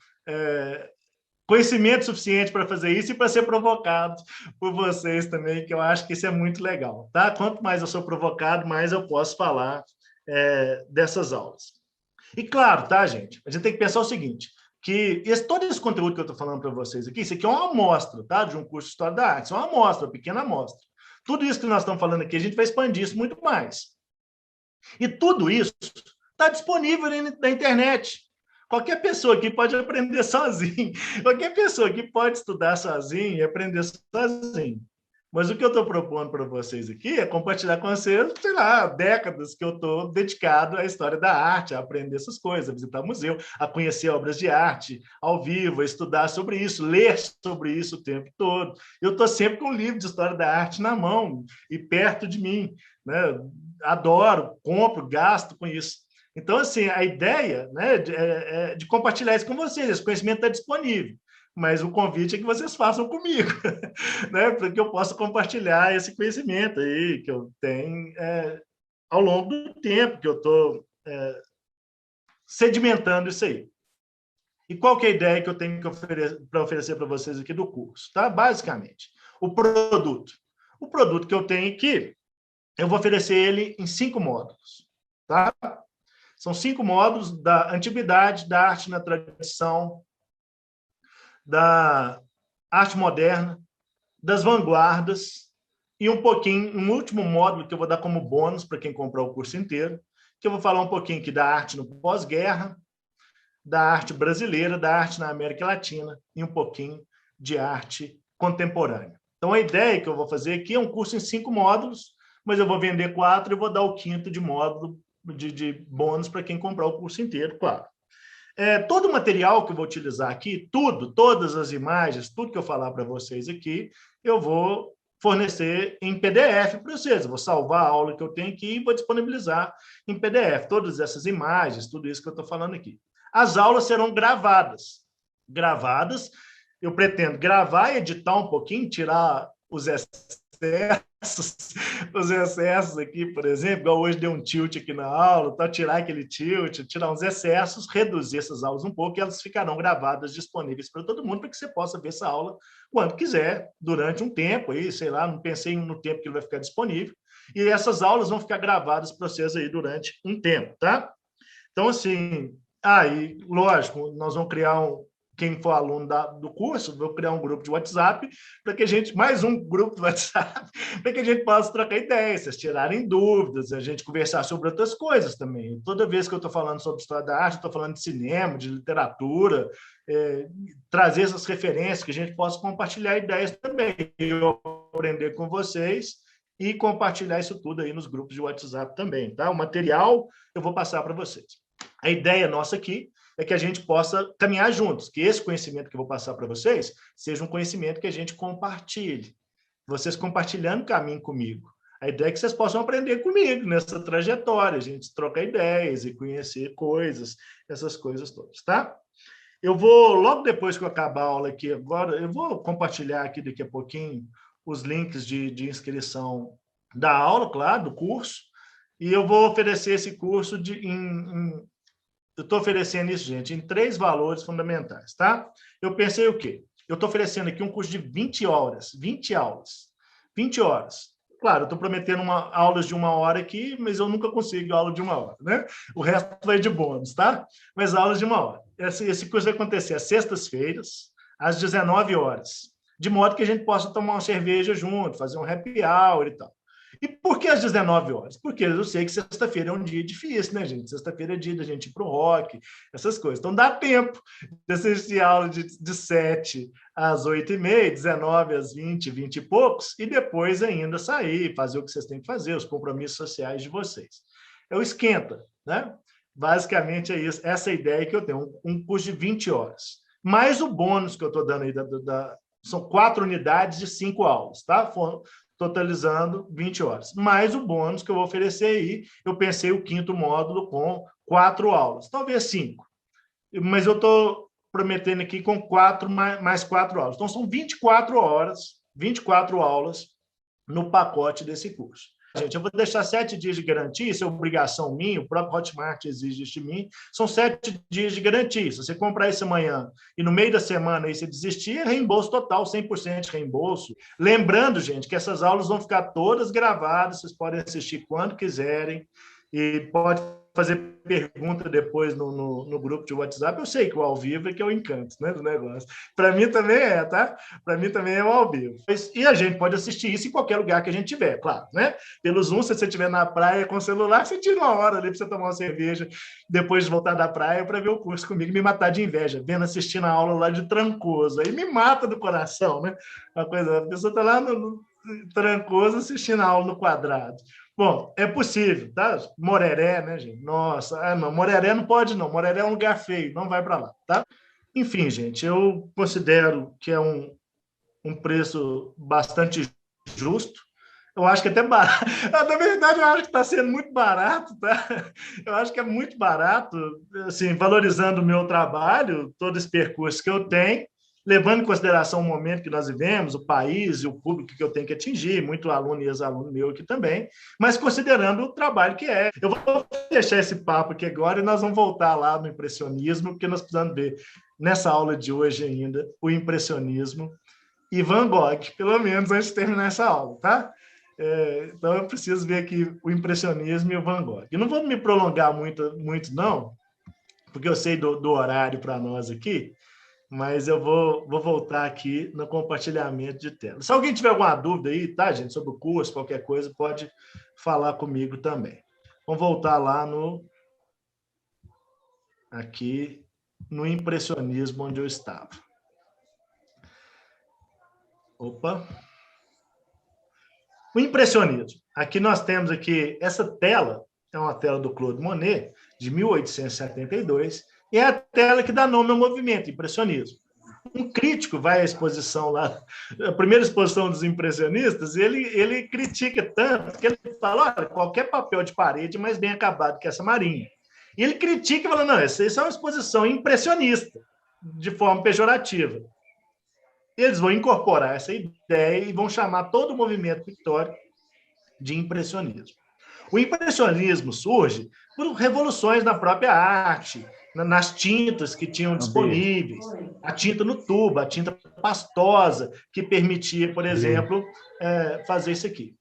conhecimento suficiente para fazer isso e para ser provocado por vocês também, que eu acho que isso é muito legal, tá? Quanto mais eu sou provocado, mais eu posso falar dessas aulas. E claro, tá, gente? A gente tem que pensar o seguinte, que todo esse conteúdo que eu estou falando para vocês aqui, isso aqui é uma amostra, tá? De um curso de História da Arte, isso é uma amostra, uma pequena amostra. Tudo isso que nós estamos falando aqui, a gente vai expandir isso muito mais. E tudo isso está disponível na internet. Qualquer pessoa aqui pode aprender sozinho. Qualquer pessoa aqui pode estudar sozinho e aprender sozinho. Mas o que eu estou propondo para vocês aqui é compartilhar com vocês, sei lá, décadas que eu estou dedicado à história da arte, a aprender essas coisas, a visitar museu, a conhecer obras de arte ao vivo, a estudar sobre isso, ler sobre isso o tempo todo. Eu estou sempre com um livro de história da arte na mão e perto de mim, né? Adoro, compro, gasto com isso. Então, assim, a ideia, né, é de compartilhar isso com vocês. Esse conhecimento está disponível, mas o convite é que vocês façam comigo, né, para que eu possa compartilhar esse conhecimento aí que eu tenho ao longo do tempo que eu estou sedimentando isso aí. E qual que é a ideia que eu tenho para oferecer para vocês aqui do curso? Tá? Basicamente, o produto que eu tenho aqui, eu vou oferecer ele em 5 módulos. Tá? São 5 módulos da antiguidade, da arte na tradição, da arte moderna, das vanguardas e um pouquinho, um último módulo que eu vou dar como bônus para quem comprar o curso inteiro, que eu vou falar um pouquinho aqui da arte no pós-guerra, da arte brasileira, da arte na América Latina e um pouquinho de arte contemporânea. Então, a ideia que eu vou fazer aqui é um curso em 5 módulos, mas eu vou vender 4 e vou dar o 5º de módulo de bônus para quem comprar o curso inteiro, claro. Todo o material que eu vou utilizar aqui, todas as imagens, tudo que eu falar para vocês aqui, eu vou fornecer em PDF para vocês. Eu vou salvar a aula que eu tenho aqui e vou disponibilizar em PDF. Todas essas imagens, tudo isso que eu estou falando aqui. As aulas serão gravadas. Eu pretendo gravar e editar um pouquinho, tirar os excessos aqui, por exemplo, igual hoje deu um tilt aqui na aula, então tirar aquele tilt, tirar uns excessos, reduzir essas aulas um pouco e elas ficarão gravadas, disponíveis para todo mundo, para que você possa ver essa aula quando quiser, durante um tempo, aí, sei lá, não pensei no tempo que ele vai ficar disponível, e essas aulas vão ficar gravadas para vocês aí durante um tempo, tá? Então, assim, e lógico, nós vamos criar quem for aluno do curso, vou criar um grupo de WhatsApp, para que a gente, mais um grupo de WhatsApp, para que a gente possa trocar ideias, vocês tirarem dúvidas, a gente conversar sobre outras coisas também. Toda vez que eu estou falando sobre história da arte, estou falando de cinema, de literatura, trazer essas referências, que a gente possa compartilhar ideias também, eu aprender com vocês e compartilhar isso tudo aí nos grupos de WhatsApp também, tá? O material eu vou passar para vocês. A ideia nossa aqui é que a gente possa caminhar juntos, que esse conhecimento que eu vou passar para vocês seja um conhecimento que a gente compartilhe. Vocês compartilhando caminho comigo. A ideia é que vocês possam aprender comigo nessa trajetória, a gente trocar ideias e conhecer coisas, essas coisas todas, tá? Eu vou, logo depois que eu acabar a aula aqui agora, eu vou compartilhar aqui daqui a pouquinho os links de inscrição da aula, claro, do curso, e eu vou oferecer esse curso eu estou oferecendo isso, gente, em 3 valores fundamentais, tá? Eu pensei o quê? Eu estou oferecendo aqui um curso de 20 horas, 20 aulas, 20 horas. Claro, eu estou prometendo aulas de 1 hora aqui, mas eu nunca consigo aula de 1 hora, né? O resto vai de bônus, tá? Mas aulas de 1 hora. Esse curso vai acontecer às sextas-feiras, às 19 horas, de modo que a gente possa tomar uma cerveja junto, fazer um happy hour e tal. E por que às 19 horas? Porque eu sei que sexta-feira é um dia difícil, né, gente? Sexta-feira é dia da gente ir para o rock, essas coisas. Então, dá tempo de assistir a aula de 7 às 8h30, 19 às 20, 20 e poucos, e depois ainda sair, fazer o que vocês têm que fazer, os compromissos sociais de vocês. É o esquenta, né? Basicamente é isso, essa ideia que eu tenho, um curso de 20 horas. Mais o bônus que eu estou dando aí, são 4 unidades de 5 aulas, tá? Totalizando 20 horas. Mais o bônus que eu vou oferecer aí, eu pensei o 5º módulo com 4 aulas, talvez 5. Mas eu estou prometendo aqui com 4 mais 4 aulas. Então, são 24 horas, 24 aulas no pacote desse curso. Gente, eu vou deixar 7 dias de garantia, isso é obrigação minha, o próprio Hotmart exige isso de mim, são 7 dias de garantia. Se você comprar isso amanhã e no meio da semana aí você desistir, é reembolso total, 100% de reembolso. Lembrando, gente, que essas aulas vão ficar todas gravadas, vocês podem assistir quando quiserem e pode fazer pergunta depois no grupo de WhatsApp. Eu sei que o ao vivo é que é o encanto, né, do negócio. Para mim também é, tá? Para mim também é o ao vivo. E a gente pode assistir isso em qualquer lugar que a gente tiver, claro, né? Pelo Zoom, se você estiver na praia com o celular, você tira 1 hora ali para você tomar uma cerveja depois de voltar da praia para ver o curso comigo e me matar de inveja, vendo assistindo a aula lá de Trancoso. Aí me mata do coração, né? A pessoa está lá no Trancoso assistindo a aula no Quadrado. Bom, é possível, tá? Moreré, né, gente? Nossa, não, Moreré não pode, não. Moreré é um lugar feio, não vai para lá, tá? Enfim, gente, eu considero que é um preço bastante justo. Eu acho que até barato. Na verdade, eu acho que está sendo muito barato, tá? Eu acho que é muito barato, assim, valorizando o meu trabalho, todo esse percurso que eu tenho, levando em consideração o momento que nós vivemos, o país e o público que eu tenho que atingir, muito aluno e ex-aluno meu aqui também, mas considerando o trabalho que é. Eu vou deixar esse papo aqui agora e nós vamos voltar lá no impressionismo, porque nós precisamos ver, nessa aula de hoje ainda, o impressionismo e Van Gogh, pelo menos antes de terminar essa aula, tá? Então, eu preciso ver aqui o impressionismo e o Van Gogh. Eu não vou me prolongar muito não, porque eu sei do horário para nós aqui, mas eu vou voltar aqui no compartilhamento de tela. Se alguém tiver alguma dúvida aí, tá, gente, sobre o curso, qualquer coisa, pode falar comigo também. Vamos voltar lá aqui no impressionismo onde eu estava. Opa! O impressionismo. Aqui nós temos aqui, essa tela é uma tela do Claude Monet, de 1872, e é a tela que dá nome ao movimento, impressionismo. Um crítico vai à exposição lá, a primeira exposição dos impressionistas, e ele critica tanto que ele fala, olha, qualquer papel de parede mais bem acabado que essa marinha. E ele critica e fala, não, essa é uma exposição impressionista, de forma pejorativa. Eles vão incorporar essa ideia e vão chamar todo o movimento pictórico de impressionismo. O impressionismo surge por revoluções na própria arte, nas tintas que tinham disponíveis, a tinta no tubo, a tinta pastosa, que permitia, por exemplo, fazer isso aqui.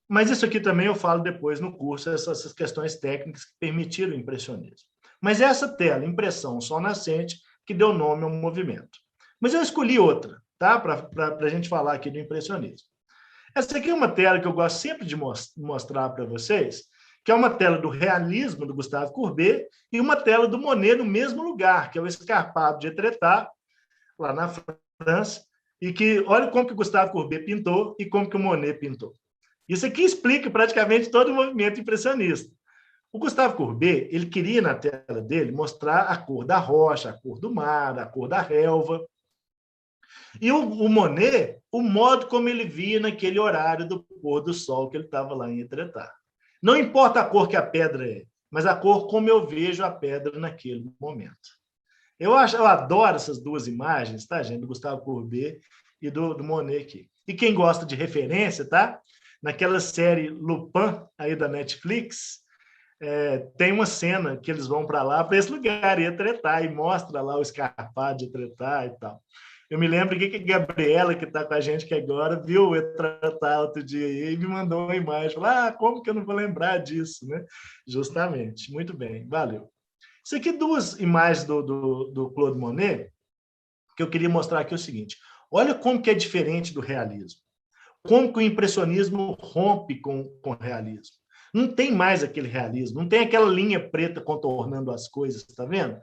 Mas isso aqui também eu falo depois no curso, essas questões técnicas que permitiram o impressionismo. Mas essa tela, impressão sol nascente, que deu nome ao movimento. Mas eu escolhi outra, tá? Para a gente falar aqui do impressionismo. Essa aqui é uma tela que eu gosto sempre de mostrar para vocês, que é uma tela do realismo do Gustave Courbet e uma tela do Monet no mesmo lugar, que é o Escarpado de Etretat, lá na França, e que olha como que o Gustave Courbet pintou e como que o Monet pintou. Isso aqui explica praticamente todo o movimento impressionista. O Gustave Courbet, ele queria na tela dele mostrar a cor da rocha, a cor do mar, a cor da relva. E o Monet, o modo como ele via naquele horário do pôr do sol que ele estava lá em Etretat. Não importa a cor que a pedra é, mas a cor como eu vejo a pedra naquele momento. Eu adoro essas duas imagens, tá, gente? Do Gustave Courbet e do Monet aqui. E quem gosta de referência, tá? Naquela série Lupin, aí da Netflix, tem uma cena que eles vão para lá, para esse lugar, em Etretat, e mostra lá o Escarpado de Etretat e tal. Eu me lembro que a Gabriela, que está com a gente aqui agora, viu o Etretat outro dia e me mandou uma imagem. Falou, como que eu não vou lembrar disso, né? Justamente. Muito bem, valeu. Isso aqui, duas imagens do Claude Monet, que eu queria mostrar aqui o seguinte. Olha como que é diferente do realismo. Como que o impressionismo rompe com o realismo. Não tem mais aquele realismo, não tem aquela linha preta contornando as coisas, está vendo?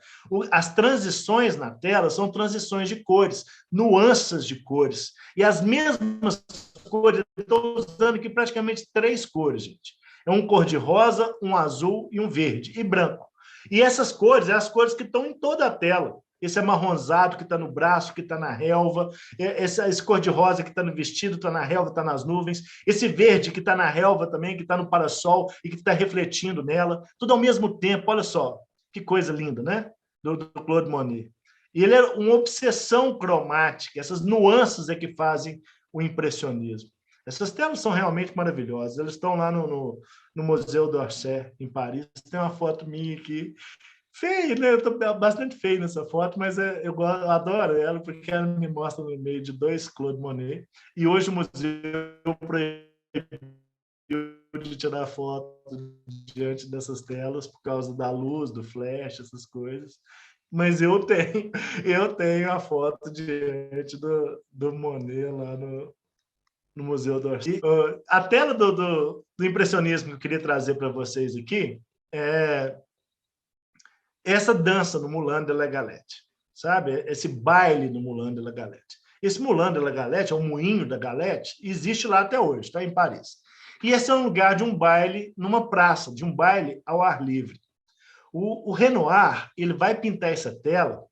As transições na tela são transições de cores, nuances de cores. E as mesmas cores, eu estou usando aqui praticamente 3 cores, gente. É um cor-de-rosa, um azul e um verde, e branco. E essas cores, as cores que estão em toda a tela. Esse amarronzado que está no braço, que está na relva, esse cor-de-rosa que está no vestido, está na relva, está nas nuvens, esse verde que está na relva também, que está no parasol e que está refletindo nela, tudo ao mesmo tempo. Olha só, que coisa linda, né? Do Claude Monet. E ele é uma obsessão cromática, essas nuances é que fazem o impressionismo. Essas telas são realmente maravilhosas. Eles estão lá no Museu d'Orsay, em Paris. Tem uma foto minha aqui, feia, né? Eu estou bastante feio nessa foto, mas eu adoro ela, porque ela me mostra no meio de 2 Claude Monet. E hoje o museu proibiu de tirar foto diante dessas telas por causa da luz, do flash, essas coisas. Mas eu tenho a foto diante do Monet lá no Museu d'Orsay. A tela do impressionismo que eu queria trazer para vocês aqui é essa dança no Moulin de la Galette, sabe? Esse baile no Moulin de la Galette. Esse Moulin de la Galette, é o moinho da Galette, existe lá até hoje, está em Paris. E esse é um lugar de um baile numa praça, de um baile ao ar livre. O Renoir, ele vai pintar essa tela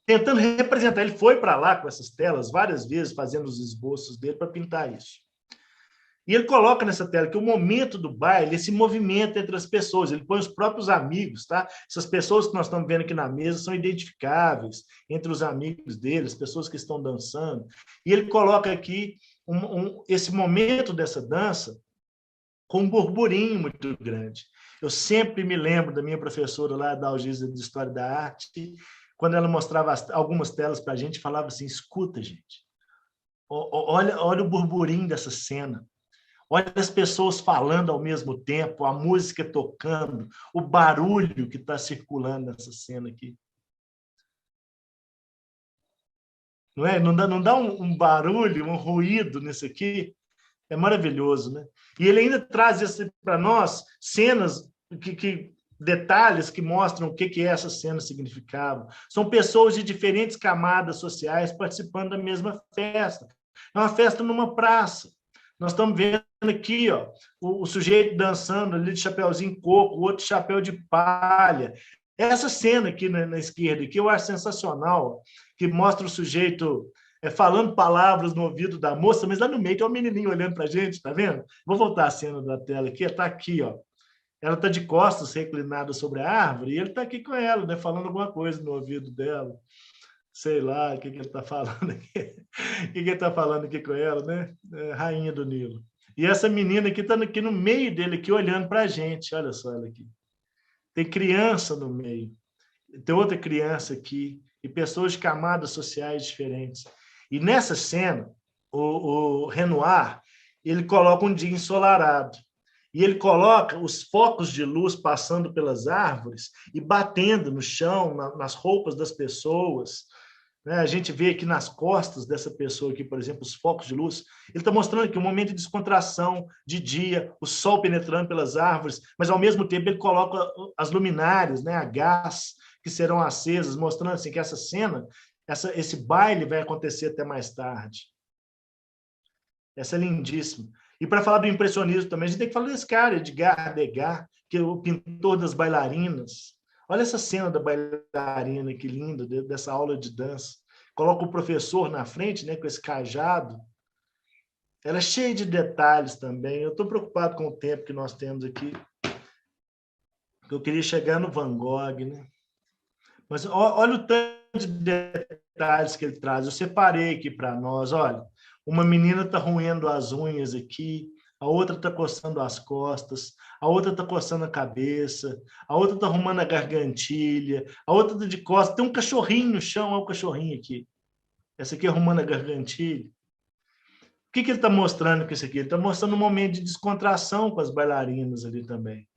tentando representar. Ele foi para lá com essas telas várias vezes, fazendo os esboços dele para pintar isso. E ele coloca nessa tela que o momento do baile, esse movimento entre as pessoas, ele põe os próprios amigos, tá? Essas pessoas que nós estamos vendo aqui na mesa são identificáveis entre os amigos dele, as pessoas que estão dançando. E ele coloca aqui esse momento dessa dança com um burburinho muito grande. Eu sempre me lembro da minha professora lá da Algisa de História da Arte, quando ela mostrava algumas telas para a gente, falava assim, escuta, gente, olha o burburinho dessa cena. Olha as pessoas falando ao mesmo tempo, a música tocando, o barulho que está circulando nessa cena aqui. Não é? Não dá um barulho, um ruído nisso aqui? É maravilhoso, né? E ele ainda traz para nós cenas, detalhes que mostram o que essa cena significava. São pessoas de diferentes camadas sociais participando da mesma festa. É uma festa numa praça. Nós estamos vendo aqui, ó, o sujeito dançando ali de chapéuzinho coco, o outro chapéu de palha. Essa cena aqui na esquerda, que eu acho sensacional, que mostra o sujeito falando palavras no ouvido da moça, mas lá no meio tem um menininho olhando para a gente, tá vendo? Vou voltar a cena da tela aqui, está aqui, ó. Ela está de costas, reclinada sobre a árvore, e ele está aqui com ela, né, falando alguma coisa no ouvido dela. Sei lá o que ele está falando aqui. O que ele está falando aqui com ela, né? Rainha do Nilo. E essa menina aqui está aqui no meio dele, aqui, olhando para a gente. Olha só ela aqui. Tem criança no meio. Tem outra criança aqui. E pessoas de camadas sociais diferentes. E nessa cena, o Renoir, ele coloca um dia ensolarado. E ele coloca os focos de luz passando pelas árvores e batendo no chão, nas roupas das pessoas. Né? A gente vê aqui nas costas dessa pessoa aqui, por exemplo, os focos de luz. Ele está mostrando aqui um momento de descontração, de dia, o sol penetrando pelas árvores, mas, ao mesmo tempo, ele coloca as luminárias, né, a gás, que serão acesas, mostrando assim, que essa cena, esse baile vai acontecer até mais tarde. Essa é lindíssima. E para falar do impressionismo também, a gente tem que falar desse cara, Edgar Degas, que é o pintor das bailarinas. Olha essa cena da bailarina, que linda, dessa aula de dança. Coloca o professor na frente, né, com esse cajado. Ela é cheia de detalhes também. Eu estou preocupado com o tempo que nós temos aqui. Eu queria chegar no Van Gogh, né? Mas olha o tanto de detalhes que ele traz. Eu separei aqui para nós. Olha, uma menina está roendo as unhas aqui, a outra está coçando as costas, a outra está coçando a cabeça, a outra está arrumando a gargantilha, a outra está de costas. Tem um cachorrinho no chão, olha o cachorrinho aqui. Essa aqui é arrumando a gargantilha. O que ele está mostrando com isso aqui? Ele está mostrando um momento de descontração com as bailarinas ali também.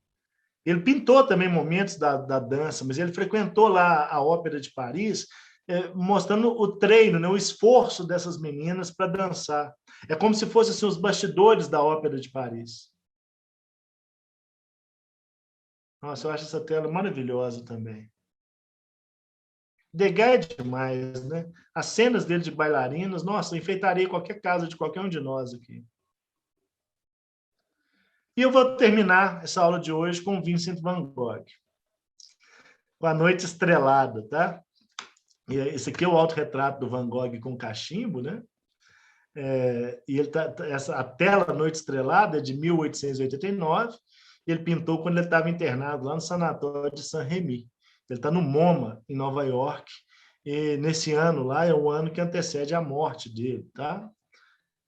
Ele pintou também momentos da dança, mas ele frequentou lá a Ópera de Paris, mostrando o treino, né, o esforço dessas meninas para dançar. É como se fossem assim, os bastidores da Ópera de Paris. Nossa, eu acho essa tela maravilhosa também. Degas é demais, né? As cenas dele de bailarinas, nossa, enfeitaria qualquer casa de qualquer um de nós aqui. E eu vou terminar essa aula de hoje com Vincent van Gogh, com A Noite Estrelada, tá? E esse aqui é o autorretrato do Van Gogh com cachimbo, né? E ele a tela Noite Estrelada é de 1889, e ele pintou quando ele estava internado lá no sanatório de Saint-Rémy. Ele está no MoMA, em Nova York, e nesse ano lá é o ano que antecede a morte dele, tá?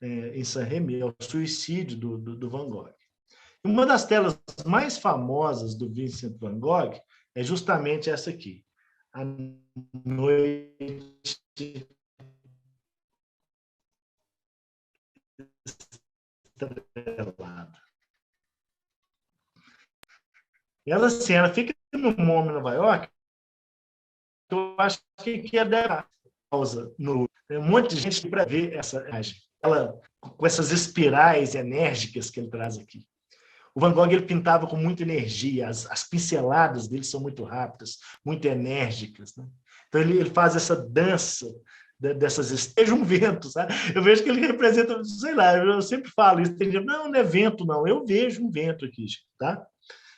Em Saint-Rémy, é o suicídio do Van Gogh. Uma das telas mais famosas do Vincent van Gogh é justamente essa aqui, A Noite Estrelada. Ela, assim, ela fica no MoMA, em Nova York. Eu acho que é da causa. Tem um monte de gente para ver essa imagem. Ela, com essas espirais enérgicas que ele traz aqui. O Van Gogh ele pintava com muita energia, as pinceladas dele são muito rápidas, muito enérgicas. Né? Então, ele faz essa dança dessas estrelas, um vento, sabe? Eu vejo que ele representa, sei lá, eu sempre falo isso, tem gente, não é vento, não, eu vejo um vento aqui, tá?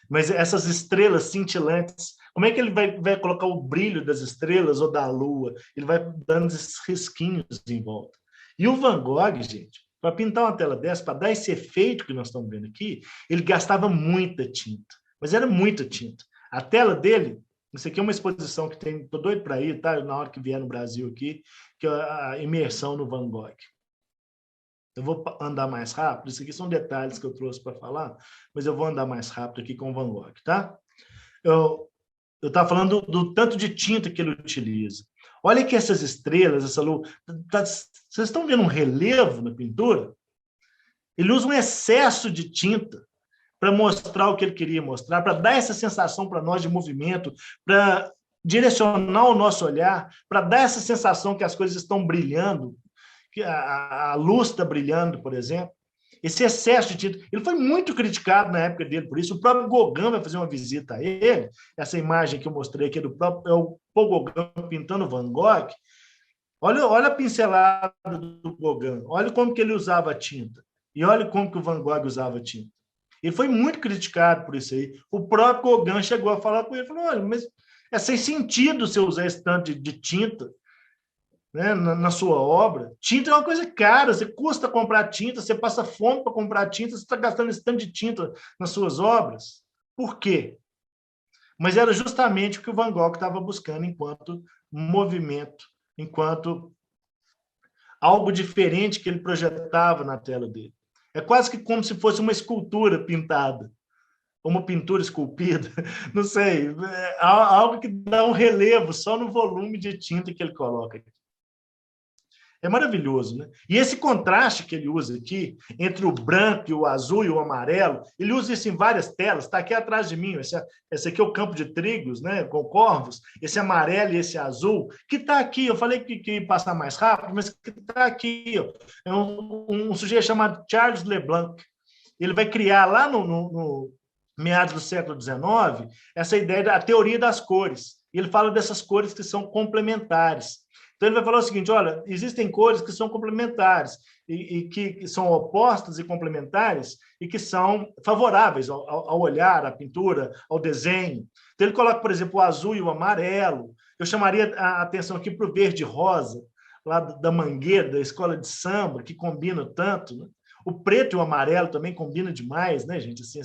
Mas essas estrelas cintilantes, como é que ele vai colocar o brilho das estrelas ou da lua? Ele vai dando esses risquinhos em volta. E o Van Gogh, gente, para pintar uma tela dessa, para dar esse efeito que nós estamos vendo aqui, ele gastava muita tinta, mas era muita tinta. A tela dele, isso aqui é uma exposição que tem, estou doido para ir, tá? Na hora que vier no Brasil aqui, que é a imersão no Van Gogh. Eu vou andar mais rápido, isso aqui são detalhes que eu trouxe para falar, mas eu vou andar mais rápido aqui com o Van Gogh, tá? Eu estava falando do tanto de tinta que ele utiliza. Olha que essas estrelas, essa lua... Vocês estão vendo um relevo na pintura? Ele usa um excesso de tinta para mostrar o que ele queria mostrar, para dar essa sensação para nós de movimento, para direcionar o nosso olhar, para dar essa sensação que as coisas estão brilhando, que a luz está brilhando, por exemplo. Esse excesso de tinta. Ele foi muito criticado na época dele por isso. O próprio Gauguin vai fazer uma visita a ele. Essa imagem que eu mostrei aqui é o Paul Gauguin pintando Van Gogh. Olha a pincelada do Gauguin. Olha como que ele usava a tinta. E olha como que o Van Gogh usava a tinta. Ele foi muito criticado por isso aí. O próprio Gauguin chegou a falar com ele. Falou, olha, mas é sem sentido você usar esse tanto de tinta, né, na sua obra. Tinta é uma coisa cara, você custa comprar tinta, você passa fome para comprar tinta, você está gastando esse tanto de tinta nas suas obras. Por quê? Mas era justamente o que o Van Gogh estava buscando enquanto movimento, enquanto algo diferente que ele projetava na tela dele. É quase que como se fosse uma escultura pintada, uma pintura esculpida, não sei, algo que dá um relevo só no volume de tinta que ele coloca aqui. É maravilhoso, né? E esse contraste que ele usa aqui, entre o branco e o azul e o amarelo, ele usa isso em várias telas, está aqui atrás de mim, esse aqui é o campo de trigos, né, com corvos, esse amarelo e esse azul, que está aqui, eu falei que ia passar mais rápido, mas que está aqui, ó. É um sujeito chamado Charles Leblanc. Ele vai criar lá no meados do século XIX essa ideia da teoria das cores. E ele fala dessas cores que são complementares. Então, ele vai falar o seguinte, olha, existem cores que são complementares e que são opostas e complementares e que são favoráveis ao olhar, à pintura, ao desenho. Então, ele coloca, por exemplo, o azul e o amarelo. Eu chamaria a atenção aqui para o verde e rosa, lá da Mangueira, da escola de samba, que combina tanto, né? O preto e o amarelo também combina demais, né, gente? Assim,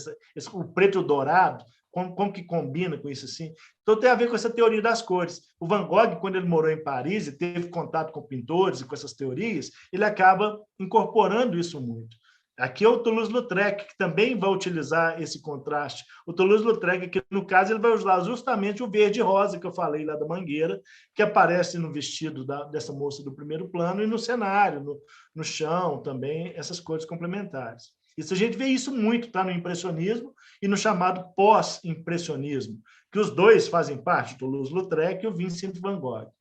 o preto e o dourado, como que combina com isso assim? Então, tem a ver com essa teoria das cores. O Van Gogh, quando ele morou em Paris e teve contato com pintores e com essas teorias, ele acaba incorporando isso muito. Aqui é o Toulouse-Lautrec, que também vai utilizar esse contraste. O Toulouse-Lautrec, que no caso, ele vai usar justamente o verde e rosa, que eu falei lá da Mangueira, que aparece no vestido dessa moça do primeiro plano e no cenário, no chão também, essas cores complementares. Isso a gente vê isso muito, tá, no impressionismo e no chamado pós-impressionismo, que os dois fazem parte, o Toulouse-Lautrec e o Vincent van Gogh.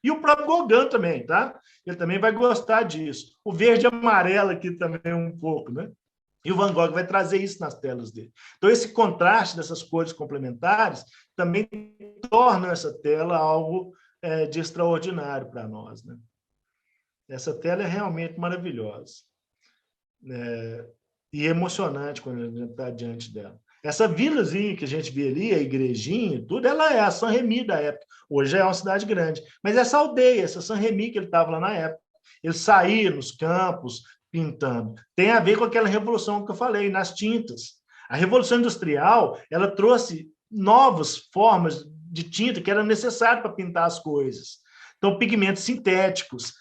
E o próprio Gauguin também, tá? Ele também vai gostar disso. O verde e amarelo aqui também um pouco, né? E o Van Gogh vai trazer isso nas telas dele. Então, esse contraste dessas cores complementares também torna essa tela algo de extraordinário para nós, né? Essa tela é realmente maravilhosa. E emocionante quando a gente está diante dela. Essa vilazinha que a gente vê ali, a igrejinha, tudo, ela é a Saint-Rémy da época. Hoje é uma cidade grande. Mas essa aldeia, essa Saint-Rémy que ele estava lá na época, ele saía nos campos pintando. Tem a ver com aquela revolução que eu falei, nas tintas. A Revolução Industrial, ela trouxe novas formas de tinta que eram necessárias para pintar as coisas. Então, pigmentos sintéticos,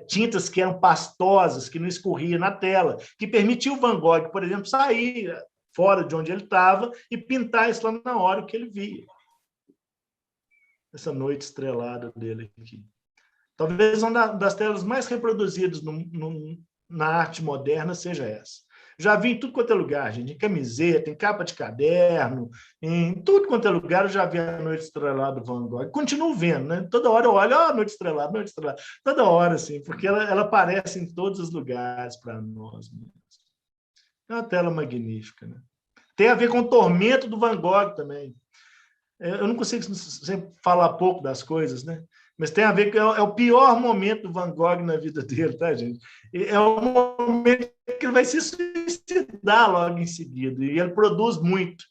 tintas que eram pastosas, que não escorriam na tela, que permitiu o Van Gogh, por exemplo, sair fora de onde ele estava e pintar isso lá na hora que ele via. Essa noite estrelada dele aqui. Talvez uma das telas mais reproduzidas na arte moderna seja essa. Já vi em tudo quanto é lugar, gente, em camiseta, em capa de caderno, em tudo quanto é lugar eu já vi a Noite Estrelada do Van Gogh. Continuo vendo, né? Toda hora eu olho, Noite Estrelada, Noite Estrelada. Toda hora, assim, porque ela aparece em todos os lugares para nós mesmos. É uma tela magnífica, né? Tem a ver com o tormento do Van Gogh também. Eu não consigo sempre falar pouco das coisas, né? Mas tem a ver com é o pior momento do Van Gogh na vida dele, tá, gente? É o momento que ele vai se suicidar logo em seguida, e ele produz muito.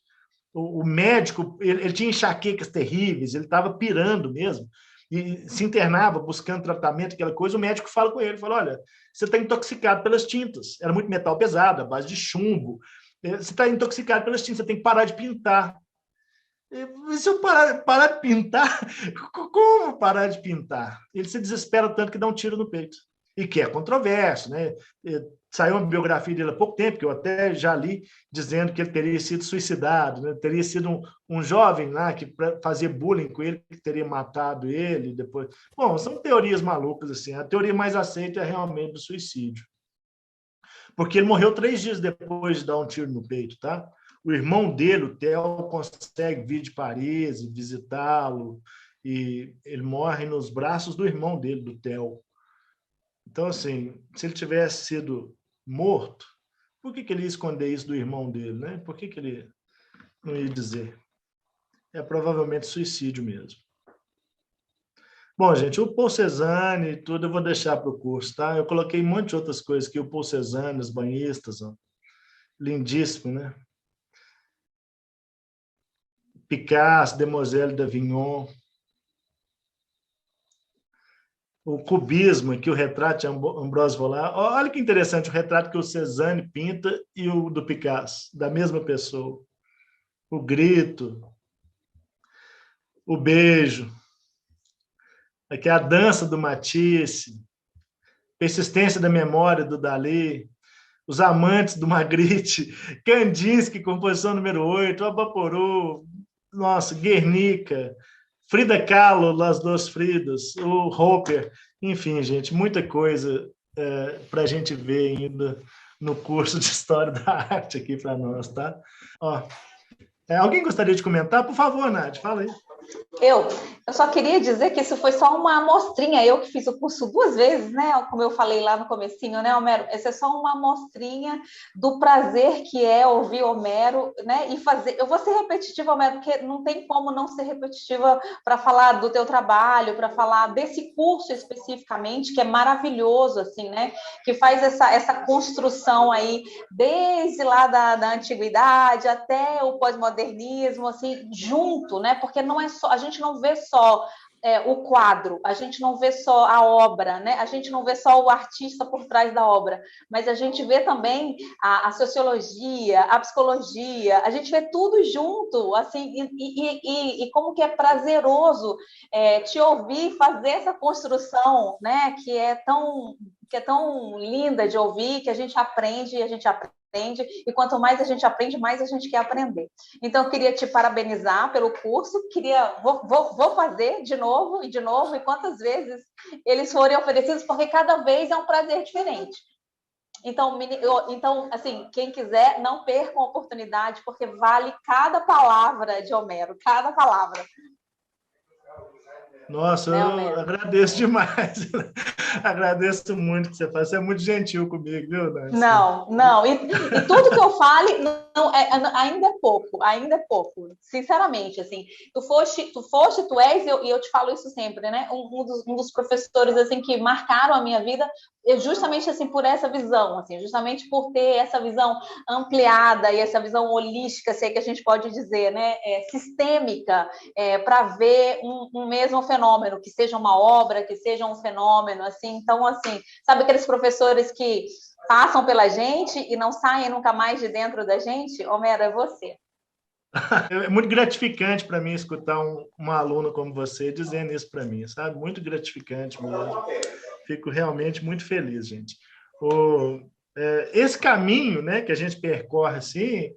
O médico, ele tinha enxaquecas terríveis, ele estava pirando mesmo, e se internava buscando tratamento, aquela coisa. O médico fala com ele, fala, olha, você está intoxicado pelas tintas, era muito metal pesado, à base de chumbo, você está intoxicado pelas tintas, você tem que parar de pintar. E se eu parar de pintar, como parar de pintar? Ele se desespera tanto que dá um tiro no peito. E que é controverso, né? Saiu uma biografia dele há pouco tempo, que eu até já li, dizendo que ele teria sido suicidado, né? Teria sido um jovem lá que fazia bullying com ele, que teria matado ele depois. Bom, são teorias malucas, assim. A teoria mais aceita é realmente do suicídio. Porque ele morreu 3 dias depois de dar um tiro no peito, tá? O irmão dele, o Theo, consegue vir de Paris e visitá-lo, e ele morre nos braços do irmão dele, do Theo. Então, assim, se ele tivesse sido morto, por que ele ia esconder isso do irmão dele, né? Por que ele não ia dizer? É provavelmente suicídio mesmo. Bom, gente, o Paul Cézanne e tudo eu vou deixar para o curso, tá? Eu coloquei um monte de outras coisas aqui, o Paul Cézanne, os banhistas, ó. Lindíssimo, né? Picasso, Demoiselle d'Avignon, o cubismo, aqui o retrato de Ambroise Vollard. Olha que interessante o retrato que o Cézanne pinta e o do Picasso, da mesma pessoa. O grito, o beijo, aqui a dança do Matisse, persistência da memória do Dalí, os amantes do Magritte, Kandinsky, composição número 8, Abaporou, nossa, Guernica, Frida Kahlo, Las Duas Fridas, o Hopper, enfim, gente, muita coisa para a gente ver ainda no curso de História da Arte aqui para nós, tá? Ó, alguém gostaria de comentar? Por favor, Nath, fala aí. Eu só queria dizer que isso foi só uma amostrinha, eu que fiz o curso 2 vezes, né? Como eu falei lá no comecinho, né, Homero? Essa é só uma amostrinha do prazer que é ouvir Homero, né? E fazer. Eu vou ser repetitiva, Homero, porque não tem como não ser repetitiva para falar do teu trabalho, para falar desse curso especificamente, que é maravilhoso, assim, né? Que faz essa construção aí, desde lá da antiguidade até o pós-modernismo, assim, junto, né? Porque não é só, a gente não vê só o quadro, a gente não vê só a obra, né? A gente não vê só o artista por trás da obra, mas a gente vê também a sociologia, a psicologia, a gente vê tudo junto, assim, e como que é prazeroso te ouvir fazer essa construção, né? Que é tão linda de ouvir, que a gente aprende, e quanto mais a gente aprende, mais a gente quer aprender. Então, eu queria te parabenizar pelo curso, vou fazer de novo, e quantas vezes eles forem oferecidos, porque cada vez é um prazer diferente. Então, assim, quem quiser, não perca a oportunidade, porque vale cada palavra de Homero, cada palavra. Nossa, eu agradeço demais. Agradeço muito que você faz. Você é muito gentil comigo, viu, Nancy? Não. E tudo que eu fale ainda é pouco. Sinceramente, assim. Tu és, e eu te falo isso sempre, né? Um dos professores, assim, que marcaram a minha vida, justamente, assim, por essa visão, assim, justamente por ter essa visão ampliada e essa visão holística, se é que a gente pode dizer, né? Sistêmica, para ver um mesmo fenômeno, que seja uma obra, que seja um fenômeno, assim. Então, assim, sabe aqueles professores que passam pela gente e não saem nunca mais de dentro da gente? Homero, é você. É muito gratificante para mim escutar um aluno como você dizendo isso para mim, sabe? Muito gratificante mesmo. Fico realmente muito feliz, gente. Esse caminho, né, que a gente percorre assim,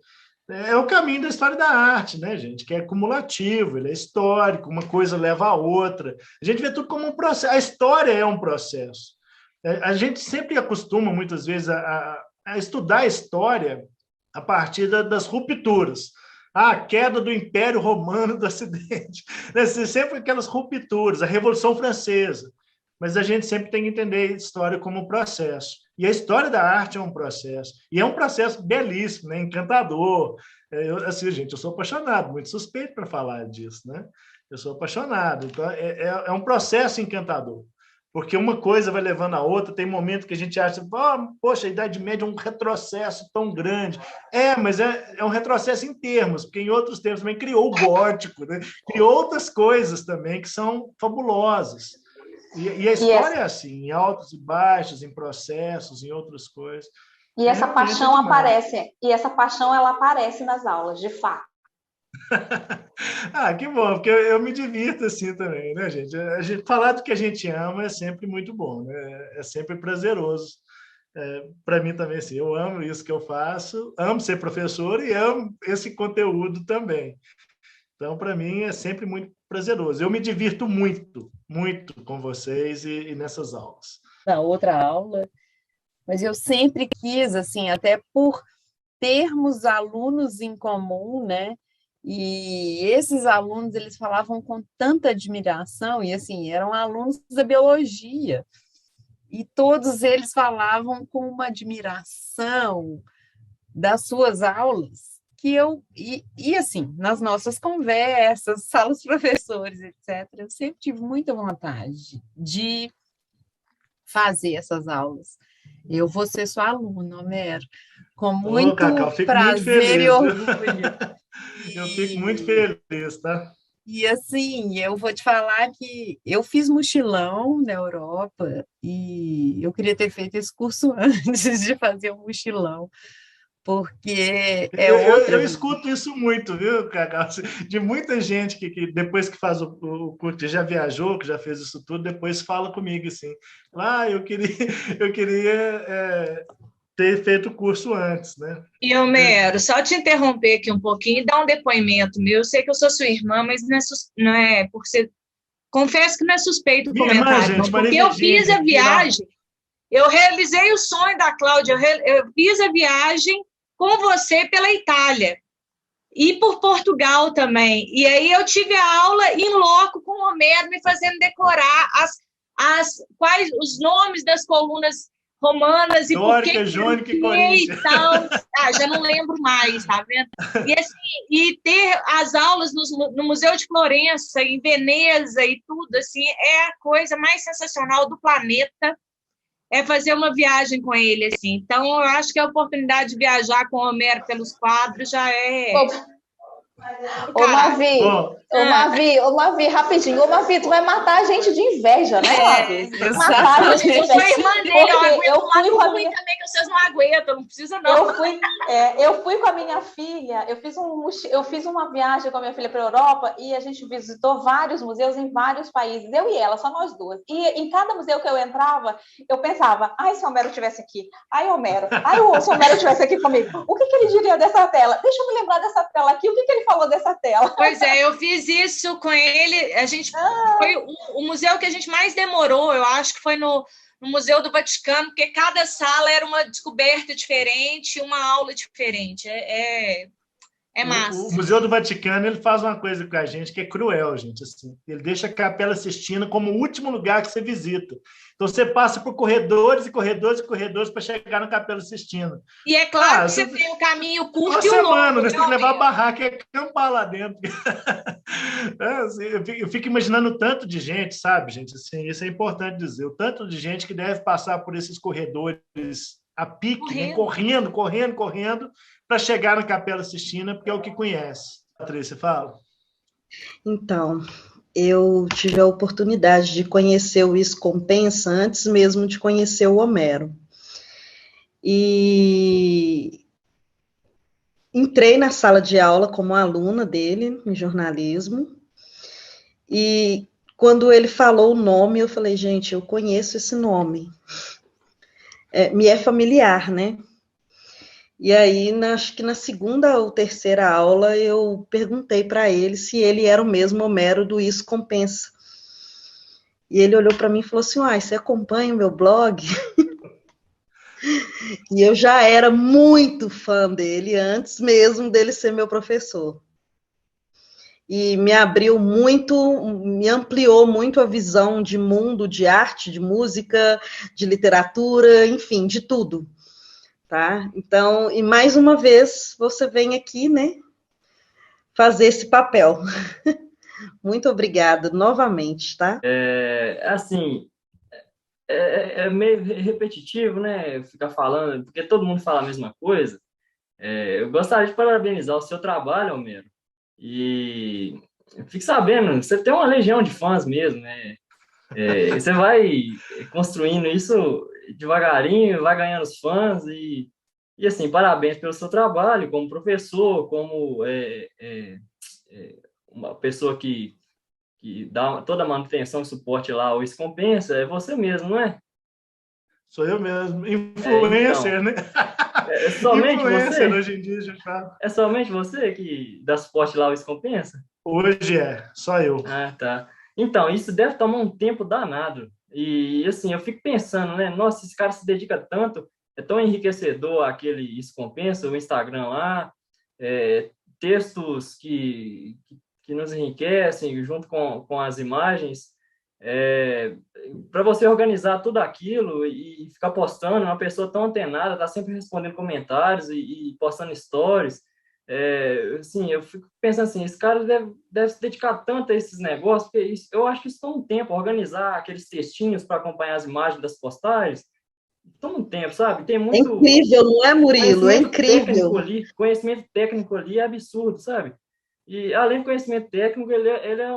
é o caminho da história da arte, né, gente? Que é cumulativo, ele é histórico, uma coisa leva a outra. A gente vê tudo como um processo. A história é um processo. A gente sempre acostuma, muitas vezes, a estudar a história a partir das rupturas. A queda do Império Romano do Ocidente. Sempre aquelas rupturas, a Revolução Francesa. Mas a gente sempre tem que entender a história como um processo. E a história da arte é um processo. E é um processo belíssimo, né? Encantador. Assim, gente, eu sou apaixonado, muito suspeito para falar disso, né? Eu sou apaixonado. Então, é um processo encantador. Porque uma coisa vai levando a outra, tem momento que a gente acha, poxa, a Idade Média é um retrocesso tão grande. Mas é um retrocesso em termos, porque em outros termos também criou o gótico, né? Criou outras coisas também que são fabulosas. E a história é assim, em altos e baixos, em processos, em outras coisas. E essa paixão aparece, ela aparece nas aulas, de fato. Que bom, porque eu me divirto assim também, né, gente? Falar do que a gente ama é sempre muito bom, né? É sempre prazeroso. Para mim também, assim, eu amo isso que eu faço, amo ser professor e amo esse conteúdo também. Então, para mim, é sempre muito prazeroso. Eu me divirto muito, muito com vocês e nessas aulas. Na outra aula, mas eu sempre quis, assim, até por termos alunos em comum, né? E esses alunos, eles falavam com tanta admiração, e assim, eram alunos da biologia, e todos eles falavam com uma admiração das suas aulas, que e assim, nas nossas conversas, salas professores, etc., eu sempre tive muita vontade de fazer essas aulas. Eu vou ser sua aluna, Homero, com muito Cacau, prazer e orgulho. Eu fico muito feliz, tá? E assim, eu vou te falar que eu fiz mochilão na Europa e eu queria ter feito esse curso antes de fazer um mochilão, porque eu escuto isso muito, viu, Cacau? De muita gente que depois que faz o curso, que já viajou, que já fez isso tudo, depois fala comigo assim, eu queria ter feito o curso antes, né? E, Homero, só te interromper aqui um pouquinho e dar um depoimento meu. Eu sei que eu sou sua irmã, mas não é por ser... Confesso que não é suspeito o comentário, não, porque eu fiz a viagem, eu realizei o sonho da Cláudia, eu fiz a viagem com você pela Itália e por Portugal também. E aí eu tive a aula em loco com o Homero, me fazendo decorar quais os nomes das colunas romanas e Dórica, por que Jônica e Coríntia. E tal. Já não lembro mais, tá vendo? E, assim, e ter as aulas no Museu de Florença, em Veneza e tudo, assim, é a coisa mais sensacional do planeta, é fazer uma viagem com ele, assim. Então, eu acho que a oportunidade de viajar com o Homero pelos quadros já é... Ô, Mavi, rapidinho. Ô, Mavi, tu vai matar a gente de inveja, né, Mavi? Matar a gente de inveja. Eu sou irmã dele, eu fui com a minha... também, que vocês não aguentam, não precisa não. Eu fui com a minha filha, eu fiz uma viagem com a minha filha para a Europa e a gente visitou vários museus em vários países, eu e ela, só nós duas. E em cada museu que eu entrava, eu pensava, ai, se o Homero estivesse aqui, se o Homero estivesse aqui comigo, o que ele diria dessa tela? Deixa eu me lembrar dessa tela aqui, o que ele falou dessa tela? Pois é, eu fiz isso com ele, foi o museu que a gente mais demorou, eu acho que foi no Museu do Vaticano, porque cada sala era uma descoberta diferente, uma aula diferente, é massa. O Museu do Vaticano, ele faz uma coisa com a gente que é cruel, gente, assim, ele deixa a Capela Sistina como o último lugar que você visita. Então, você passa por corredores e corredores e corredores para chegar na Capela Sistina. E é claro que você tem um caminho curto e um longo. Você tem que levar a barraca e acampar lá dentro. Assim, eu fico imaginando o tanto de gente, sabe, gente? Assim, isso é importante dizer. O tanto de gente que deve passar por esses corredores a pique, né? Correndo, para chegar na Capela Sistina, porque é o que conhece. Patrícia, fala. Então, eu tive a oportunidade de conhecer o Isso Compensa antes mesmo de conhecer o Homero. E entrei na sala de aula como aluna dele, em jornalismo, e quando ele falou o nome, eu falei, gente, eu conheço esse nome. Me é familiar, né? E aí, acho que na segunda ou terceira aula, eu perguntei para ele se ele era o mesmo Homero do Isso Compensa. E ele olhou para mim e falou assim, você acompanha o meu blog? E eu já era muito fã dele, antes mesmo dele ser meu professor. E me abriu muito, me ampliou muito a visão de mundo, de arte, de música, de literatura, enfim, de tudo. Tá? Então, e mais uma vez, você vem aqui, né, fazer esse papel. Muito obrigada, novamente, tá? Assim, é meio repetitivo, né, ficar falando, porque todo mundo fala a mesma coisa. Eu gostaria de parabenizar o seu trabalho, Homero, e fique sabendo, você tem uma legião de fãs mesmo, né? Você vai construindo isso devagarinho, vai ganhando os fãs e assim, parabéns pelo seu trabalho como professor, como uma pessoa que dá toda a manutenção e suporte lá ao Isso Compensa, é você mesmo, não é? Sou eu mesmo, influencer, então, né? É somente influencer, você? Hoje em dia a gente fala. É somente você que dá suporte lá ao Isso Compensa? Hoje só eu. Ah, tá. Então, isso deve tomar um tempo danado. E, assim, eu fico pensando, né? Nossa, esse cara se dedica tanto, é tão enriquecedor aquele Isso Compensa, o Instagram lá, textos que nos enriquecem, junto com as imagens. Para você organizar tudo aquilo e ficar postando, uma pessoa tão antenada, tá sempre respondendo comentários e postando stories. Assim, eu fico pensando assim, esse cara deve se dedicar tanto a esses negócios, porque eu acho que isso toma um tempo, organizar aqueles textinhos para acompanhar as imagens das postagens, toma um tempo, sabe? Tem muito... É incrível, não é, Murilo? É incrível. Conhecimento técnico ali é absurdo, sabe? E, além do conhecimento técnico, ele é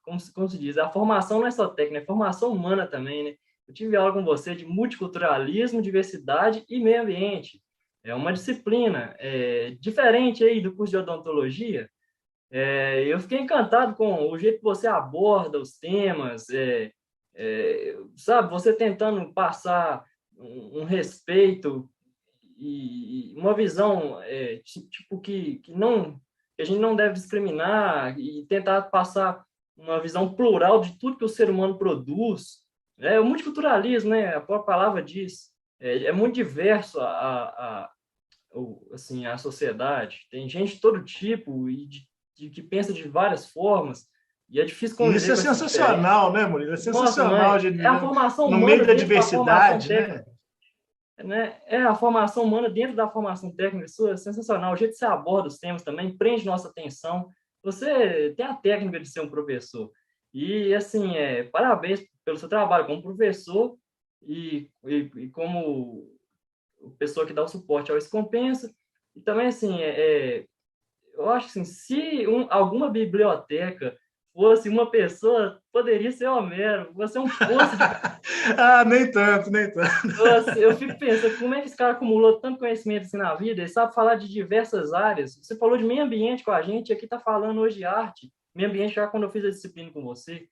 como se diz, a formação não é só técnica, é formação humana também, né? Eu tive aula com você de multiculturalismo, diversidade e meio ambiente. É uma disciplina diferente aí do curso de odontologia. Eu fiquei encantado com o jeito que você aborda os temas, sabe? Você tentando passar um respeito e uma visão tipo que a gente não deve discriminar e tentar passar uma visão plural de tudo que o ser humano produz. O multiculturalismo, né? A própria palavra diz, é muito diverso assim, a sociedade. Tem gente de todo tipo e que pensa de várias formas. E é difícil conviver. Isso é sensacional, né, Murilo? É sensacional. Nossa, a formação humana no meio da diversidade, né? A formação humana dentro da formação técnica, isso é sensacional. O jeito que você aborda os temas também prende nossa atenção. Você tem a técnica de ser um professor. E, assim, parabéns pelo seu trabalho como professor e como pessoa que dá o suporte ao Escompensa. E também, assim, eu acho que assim, se alguma biblioteca fosse uma pessoa, poderia ser Homero. Você é um poço de... nem tanto. Nossa, eu fico pensando, como é que esse cara acumulou tanto conhecimento assim na vida? Ele sabe falar de diversas áreas. Você falou de meio ambiente com a gente, aqui está falando hoje de arte. Meio ambiente já quando eu fiz a disciplina com você.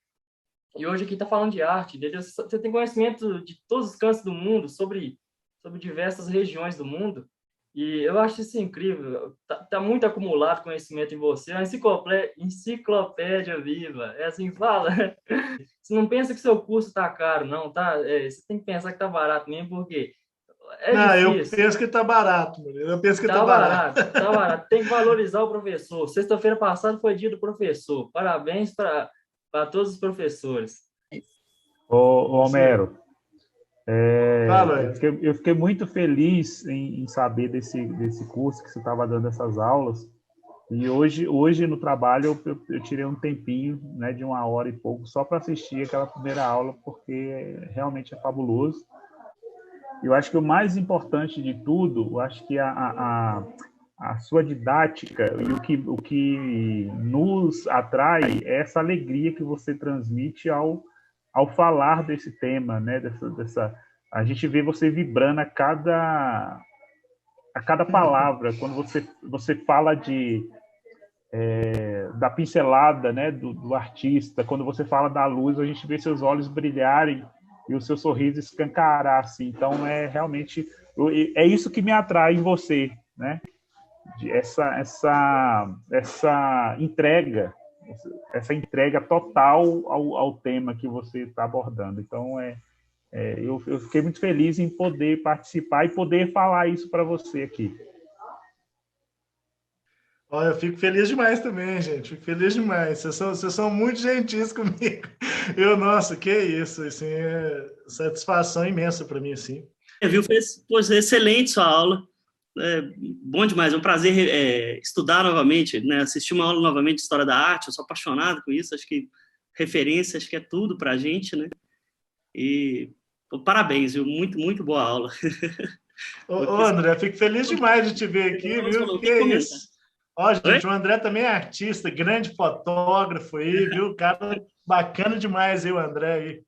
E hoje aqui está falando de arte. Entendeu? Você tem conhecimento de todos os cantos do mundo, sobre diversas regiões do mundo. E eu acho isso incrível. Tá muito acumulado conhecimento em você. É uma enciclopédia viva. É assim que fala. Você não pensa que seu curso está caro, não. Tá? Você tem que pensar que está barato mesmo, porque eu penso que está barato. Eu penso que está barato. Tá barato. Tem que valorizar o professor. Sexta-feira passada foi dia do professor. Parabéns para todos os professores. Ô Homero, eu fiquei muito feliz em saber desse curso que você estava dando essas aulas. E hoje no trabalho eu tirei um tempinho, né, de 1 hora e pouco só para assistir aquela primeira aula, porque realmente é fabuloso. Eu acho que o mais importante de tudo, eu acho que a sua didática e o que nos atrai é essa alegria que você transmite ao falar desse tema, né? A gente vê você vibrando a cada palavra, quando você fala da pincelada, né, do artista, quando você fala da luz, a gente vê seus olhos brilharem e o seu sorriso escancarar, assim. Então, realmente, é isso que me atrai em você, né? Essa entrega total ao tema que você está abordando. Então, eu fiquei muito feliz em poder participar e poder falar isso para você aqui. Olha, eu fico feliz demais também, gente. Fico feliz demais. Vocês são muito gentis comigo. Nossa, que isso. Assim, satisfação imensa para mim, assim. Viu? Foi excelente sua aula. Bom demais. É um prazer estudar novamente, né? Assistir uma aula novamente de História da Arte. Eu sou apaixonado com isso. Acho que referência, acho que é tudo para a gente, né? E parabéns, viu? Muito, muito boa aula. Ô, André, fico feliz demais de te ver aqui, viu? Que isso. Ó, gente, o André também é artista, grande fotógrafo aí, viu? Cara bacana demais aí, o André aí.